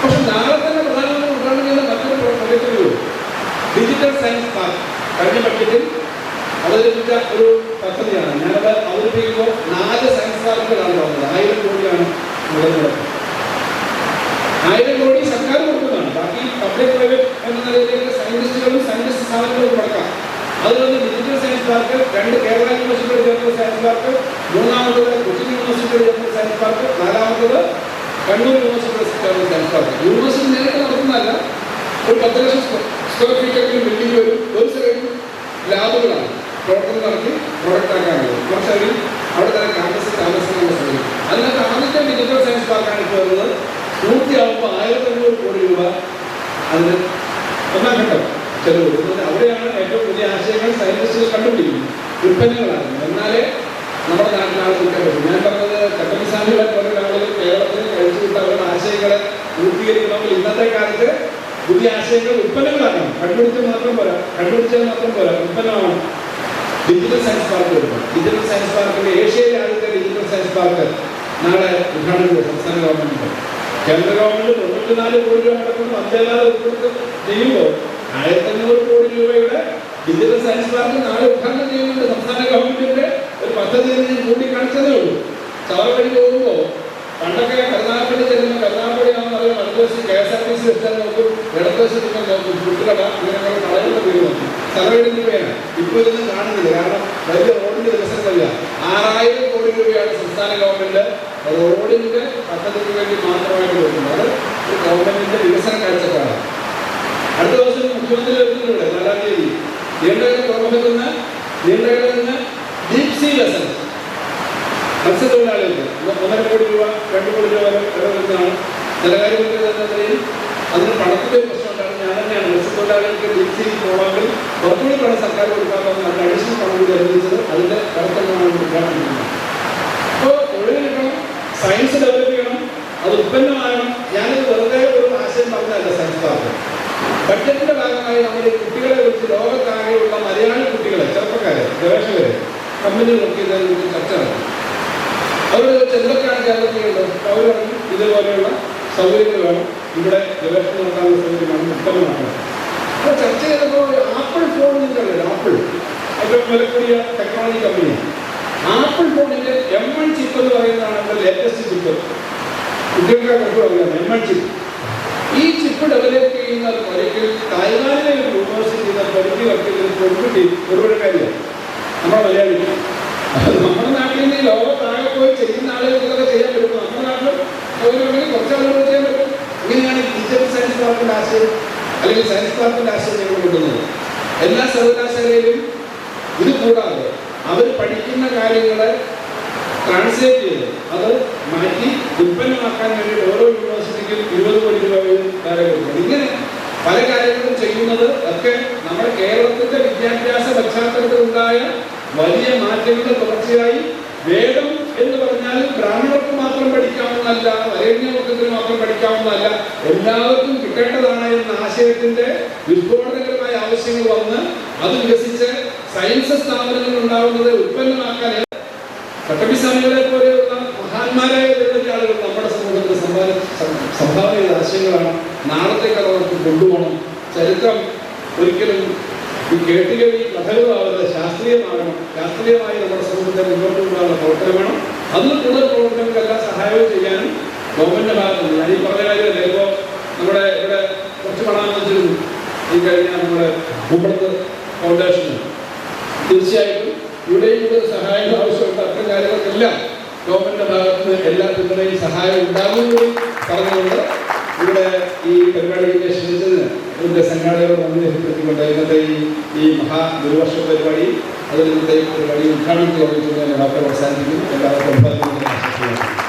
[SPEAKER 2] പക്ഷെ നാളെ തന്നെ പ്രധാനമന്ത്രി ഉദ്ഘാടനം ചെയ്യുന്ന മറ്റൊരു പ്രൊജക്റ്റ് ഡിജിറ്റൽ സയൻസ് പാർക്ക് കഴിഞ്ഞ ബഡ്ജറ്റിൽ അവതരിപ്പിച്ച ഒരു പദ്ധതിയാണ്. ഞാനത് അവതരിപ്പിക്കുമ്പോൾ 4 സയൻസ് പാർക്കുകളാണ് പറഞ്ഞത്. 1000 കോടിയാണ് മുതൽ. 1000 കോടി സർക്കാർ കൊടുക്കുന്നതാണ്. ബാക്കി പബ്ലിക് പ്രൈവറ്റ് എന്ന നിലയിലേക്ക് സയന്റിസ്റ്റുകളും സയന്റിസ്റ്റ് സ്ഥാപനങ്ങളും കൊടുക്കാം. അതുകൊണ്ട് ഡിജിറ്റൽ സയൻസ് പാർക്ക് 2 കേരള യൂണിവേഴ്സിറ്റിയുടെ ചേർന്ന സയൻസ് പാർക്ക്, 3ാമത്തത് കൊച്ചിൻ യൂണിവേഴ്സിറ്റിയുടെ ചേർന്ന സയൻസ് പാർക്ക്, 4ാമത്തത് കണ്ണൂർ യൂണിവേഴ്സിറ്റിയുടെ ചേർന്ന സയൻസ് പാർക്ക്. യൂണിവേഴ്സിറ്റി നേരിട്ട് നടത്തുന്നതല്ല, ഒരു 10 ലക്ഷം സ്ക്വയർ ഫീറ്റെങ്കിലും ബിൽഡിംഗ് വരും. ഒരു സൈഡിൽ ലാബുകളാണ് പ്രവർത്തനം നടത്തി പ്രൊഡക്റ്റ് ആക്കാനുള്ളത്. കുറച്ചധികം അവിടെ തന്നെ ക്യാമ്പസിൽ താമസിക്കാനുള്ള സൗകര്യം. അതിനകത്ത് ആദ്യത്തെ ഡിജിറ്റൽ സയൻസ് പാർക്കാണ് ഇപ്പോൾ വരുന്നത്. പൂർത്തിയാകുമ്പോൾ 1500 കോടി രൂപ അതിന് ഒന്നാം ഘട്ടം ചെലവ് കൊടുക്കുന്നത്. അവിടെയാണ് ഏറ്റവും പുതിയ ആശയങ്ങൾ സയന്റിസ്റ്റുകൾ കണ്ടുപിടിക്കുന്നത്, ഉൽപ്പന്നങ്ങളാണ്. എന്നാലേ നമ്മുടെ നാട്ടിൽ ആൾ കിട്ടാൻ പറ്റും. ഞാൻ പറഞ്ഞത് കട്ടൻസ്വാമികളെ പോലുള്ള ആളുകൾ കേരളത്തിൽ കഴിച്ചുവിട്ട അവരുടെ ആശയങ്ങളെ പൂർത്തീകരിക്കണമെങ്കിൽ ഇന്നത്തെ കാലത്ത് പുതിയ ആശയങ്ങൾ ഉൽപ്പന്നങ്ങളാക്കണം. കണ്ടുപിടിച്ചാൽ മാത്രം പോരാ, ഉൽപ്പന്നമാണ്. ഡിജിറ്റൽ സയൻസ് പാർക്ക് കൊടുക്കണം. ഡിജിറ്റൽ സയൻസ് പാർക്കിന്റെ ഏഷ്യയിലെ ആദ്യത്തെ ഡിജിറ്റൽ സയൻസ് പാർക്ക് നാളെ ഉദ്ഘാടനം ചെയ്യും സംസ്ഥാന ഗവൺമെന്റ്. കേന്ദ്ര ഗവൺമെന്റ് 94 കോടി രൂപ മുടക്കുന്നു, അന്തേലാൽ ഉൾപ്പെടുത്തി ചെയ്യുമ്പോൾ 1500 കോടി രൂപയുടെ ഡിജിറ്റൽ സയൻസ് പാർക്ക് നാളെ ഉദ്ഘാടനം ചെയ്യുന്നുണ്ട്. സംസ്ഥാന ഗവൺമെന്റിന്റെ ഒരു പദ്ധതി ചൂണ്ടിക്കാണിച്ചതേ ഉള്ളൂ. ചവറ വഴി പോകുമ്പോൾ പണ്ടൊക്കെ കരുനാഗപ്പള്ളി ചെല്ലുമ്പോൾ കരുനാഗപ്പള്ളിയാണെന്ന് അറിയാം, വലതുവശം KSRTC വെച്ചാൽ നോക്കും, ഇടതുവശം നോക്കും, ചുട്ടുകട ഇങ്ങനെയുള്ള കടകളുടെ പേര് നോക്കും, സ്ഥലവേടിന്റെ പേരാണ്. ഇപ്പോൾ ഇതൊന്നും കാണുന്നില്ല, കാരണം വലിയ റോഡിന്റെ ദിവസങ്ങളില്ല. 6000 കോടി രൂപയാണ് സംസ്ഥാന ഗവൺമെന്റ് റോഡിന്റെ പദ്ധതിക്ക് വേണ്ടി മാത്രമായിട്ട് കൊടുക്കുന്നത്. അത് ഒരു ഗവൺമെന്റിന്റെ വികസന കാഴ്ചപ്പാടാണ്. അടുത്ത ദിവസം മുഖ്യമന്ത്രി വരുന്നുണ്ട് 4-ാം തീയതി. നീണ്ടകര തുറമുഖത്ത് നിന്ന് ഡീപ് സീ വെസൽസ് മത്സ്യത്തൊഴിലാളികൾക്ക് 1.5 കോടി രൂപ 2 കോടി രൂപ വരെ വരുന്നതാണ്. ധനകാര്യമന്ത്രി തന്നെ നിലയിൽ അതിന് പണത്തിന്റെ പ്രശ്നമുണ്ടാണ്. ഞാൻ തന്നെയാണ് മത്സ്യത്തൊഴിലാളികൾക്ക് ഡീപ് സീ പോകണമെങ്കിൽ കുറച്ചുകൂടി പണം സർക്കാർ കൊടുക്കാമെന്ന് അതിന് അഡീഷണൽ പണം കൂടി അനുവദിച്ചത്. അതിന്റെ പ്രവർത്തനമാണ് ഉദ്ഘാടനം ചെയ്യുന്നത്. അപ്പോൾ തൊഴിൽ കിട്ടണം, സയൻസ് ഡെവലപ്പ് ചെയ്യണം, അത് ഉൽപ്പന്നമാകണം. ഞാനിത് വെറുതെ ഒരു ആശയം പറഞ്ഞതല്ല. സയൻസ് പാർക്ക് ബഡ്ജറ്റിന്റെ ഭാഗമായി നമ്മുടെ കുട്ടികളെ കുറിച്ച് ലോകത്താകെയുള്ള മലയാളി കുട്ടികളെ, ചെറുപ്പക്കാരെ, ഗവേഷകരെ, കമ്പനികളൊക്കെ ഇതിനെക്കുറിച്ച് ചർച്ച നടത്തി. അവരോട് ചോദിച്ച് എന്തൊക്കെയാണ് കേരളത്തിലുള്ളത്? അവർ പറഞ്ഞു ഇതുപോലെയുള്ള സൗകര്യങ്ങൾ വേണം, ഇവിടെ ഗവേഷണം നടത്താനുള്ള സൗകര്യമാണ്, ഉൽപ്പന്നമാക്കണം. അപ്പോൾ ചർച്ച ചെയ്തപ്പോൾ ആപ്പിൾ ഫോൺ നിങ്ങൾക്കറിയാം. ആപ്പിൾ ഏറ്റവും വിലക്കൂടിയ ടെക്നോളജി കമ്പനിയാണ്. ആപ്പിൾ ഫോണിന്റെ M1 ചിപ്പ് എന്ന് പറയുന്നതാണ് നമ്മുടെ ലേറ്റസ്റ്റ് ചിപ്പ്. കുട്ടികൾക്ക് കുറച്ച് അറിയാം M1 ചിപ്പ്. ഈ ചിപ്പ് ഡെവലപ്പ് ചെയ്യുന്ന ഒരിക്കൽ തായ്വാനിലെ ഒരു യൂണിവേഴ്സിറ്റിയുടെ പഠിപ്പി വർക്ക് ചെയ്ത പെൺകുട്ടി ഒരുപാടുകാരിയാണ്, നമ്മുടെ മലയാളി. നമ്മുടെ നാട്ടിൽ നിന്ന് ലോകത്താകെ പോയി ചെയ്യുന്ന ആളുകൾക്കൊക്കെ ചെയ്യാൻ പറ്റും. നമ്മുടെ നാട്ടിൽ സൗകര്യമുണ്ടെങ്കിൽ കുറച്ച് ആളുകൾ ചെയ്യാൻ പറ്റും. ഇങ്ങനെയാണ് ഡിജിറ്റൽ സയൻസ് പാർക്കിന്റെ ആശയം, അല്ലെങ്കിൽ സയൻസ് പാർക്കിന്റെ ആശയം ഞങ്ങൾ കൊണ്ടുവന്നത്. എല്ലാ സർവകലാശാലയിലും ഇത് കൂടാതെ അവർ പഠിക്കുന്ന കാര്യങ്ങളെ ട്രാൻസ്ലേറ്റ് ചെയ്ത് അത് മാറ്റി ഉൽപ്പന്നമാക്കാൻ വേണ്ടി ഓരോ യൂണിവേഴ്സിറ്റിക്കും 20 കോടി രൂപ വേറെ കൊടുക്കണം. ഇങ്ങനെ പല കാര്യങ്ങളും ചെയ്യുന്നത് ഒക്കെ നമ്മുടെ കേരളത്തിന്റെ വിദ്യാഭ്യാസ പശ്ചാത്തലത്തിലുണ്ടായ വലിയ മാറ്റങ്ങളുടെ തുടർച്ചയായി. വേദം എന്ന് പറഞ്ഞാൽ ബ്രാഹ്മണർക്ക് മാത്രം പഠിക്കാവുന്നതല്ല, വരേണ്യവർഗത്തിന് മാത്രം പഠിക്കാവുന്നതല്ല, എല്ലാവർക്കും കിട്ടേണ്ടതാണ് എന്ന ആശയത്തിന്റെ വിസ്ഫോടനകരമായ ആവശ്യങ്ങൾ വന്ന് അത് വികസിച്ച് സയൻസ് സ്ഥാപനങ്ങൾ ഉണ്ടാവുന്നത് ഉൽപ്പന്നമാക്കാൻ കട്ടപ്പിസ്വാമികളെ പോലെയുള്ള മഹാന്മാരായ നിരവധി ആളുകൾ നമ്മുടെ സമൂഹത്തിൽ സംഭാവന ചെയ്ത ആശയങ്ങളാണ്. നാളത്തേക്ക് അവർക്ക് കൊണ്ടുപോകണം. ചരിത്രം ഒരിക്കലും ഈ കേട്ടുകേൾവി കഥകളാവുന്നത് ശാസ്ത്രീയമാകണം. ശാസ്ത്രീയമായി നമ്മുടെ സമൂഹത്തെ മുന്നോട്ട് കൊണ്ടുപോകാനുള്ള പ്രവർത്തനം വേണം. അതിൽ കൂടുതൽ പ്രവർത്തനങ്ങൾക്കെല്ലാം സഹായവും ചെയ്യാനും ഗവൺമെന്റിന്റെ ഭാഗത്തുനിന്ന്. ഞാൻ ഈ പറഞ്ഞ കാര്യമല്ലേ, ഇപ്പോൾ നമ്മുടെ ഇവിടെ കുറച്ച് പണം വെച്ചിരുന്നു ഈ കഴിഞ്ഞ നമ്മുടെ മുമ്പത്ത് ഫൗണ്ടേഷന്. തീർച്ചയായിട്ടും ഇവിടെയും കൂടുതൽ സഹായം ആവശ്യമുണ്ട്. അത്തരം കാര്യങ്ങൾക്കെല്ലാം ഗവൺമെന്റിന്റെ ഭാഗത്തുനിന്ന് എല്ലാ പിന്തുണയും സഹായം ഉണ്ടാകുമെന്ന് പറഞ്ഞുകൊണ്ട് ഇവിടെ ഈ പരിപാടിയിലേക്ക് ക്ഷണിച്ചതിന് ഇതിന്റെ സംഘാടകർ നന്ദി രേഖപ്പെടുത്തിക്കൊണ്ട് ഇന്നത്തെ ഈ മഹാഗുരുവർഷ പരിപാടി, അതിൽ ഇന്നത്തെ ഈ പരിപാടി ഉദ്ഘാടനം ചെയ്തുകൊണ്ട് വാർത്ത അവസാനിപ്പിക്കുന്നു. എല്ലാവർക്കും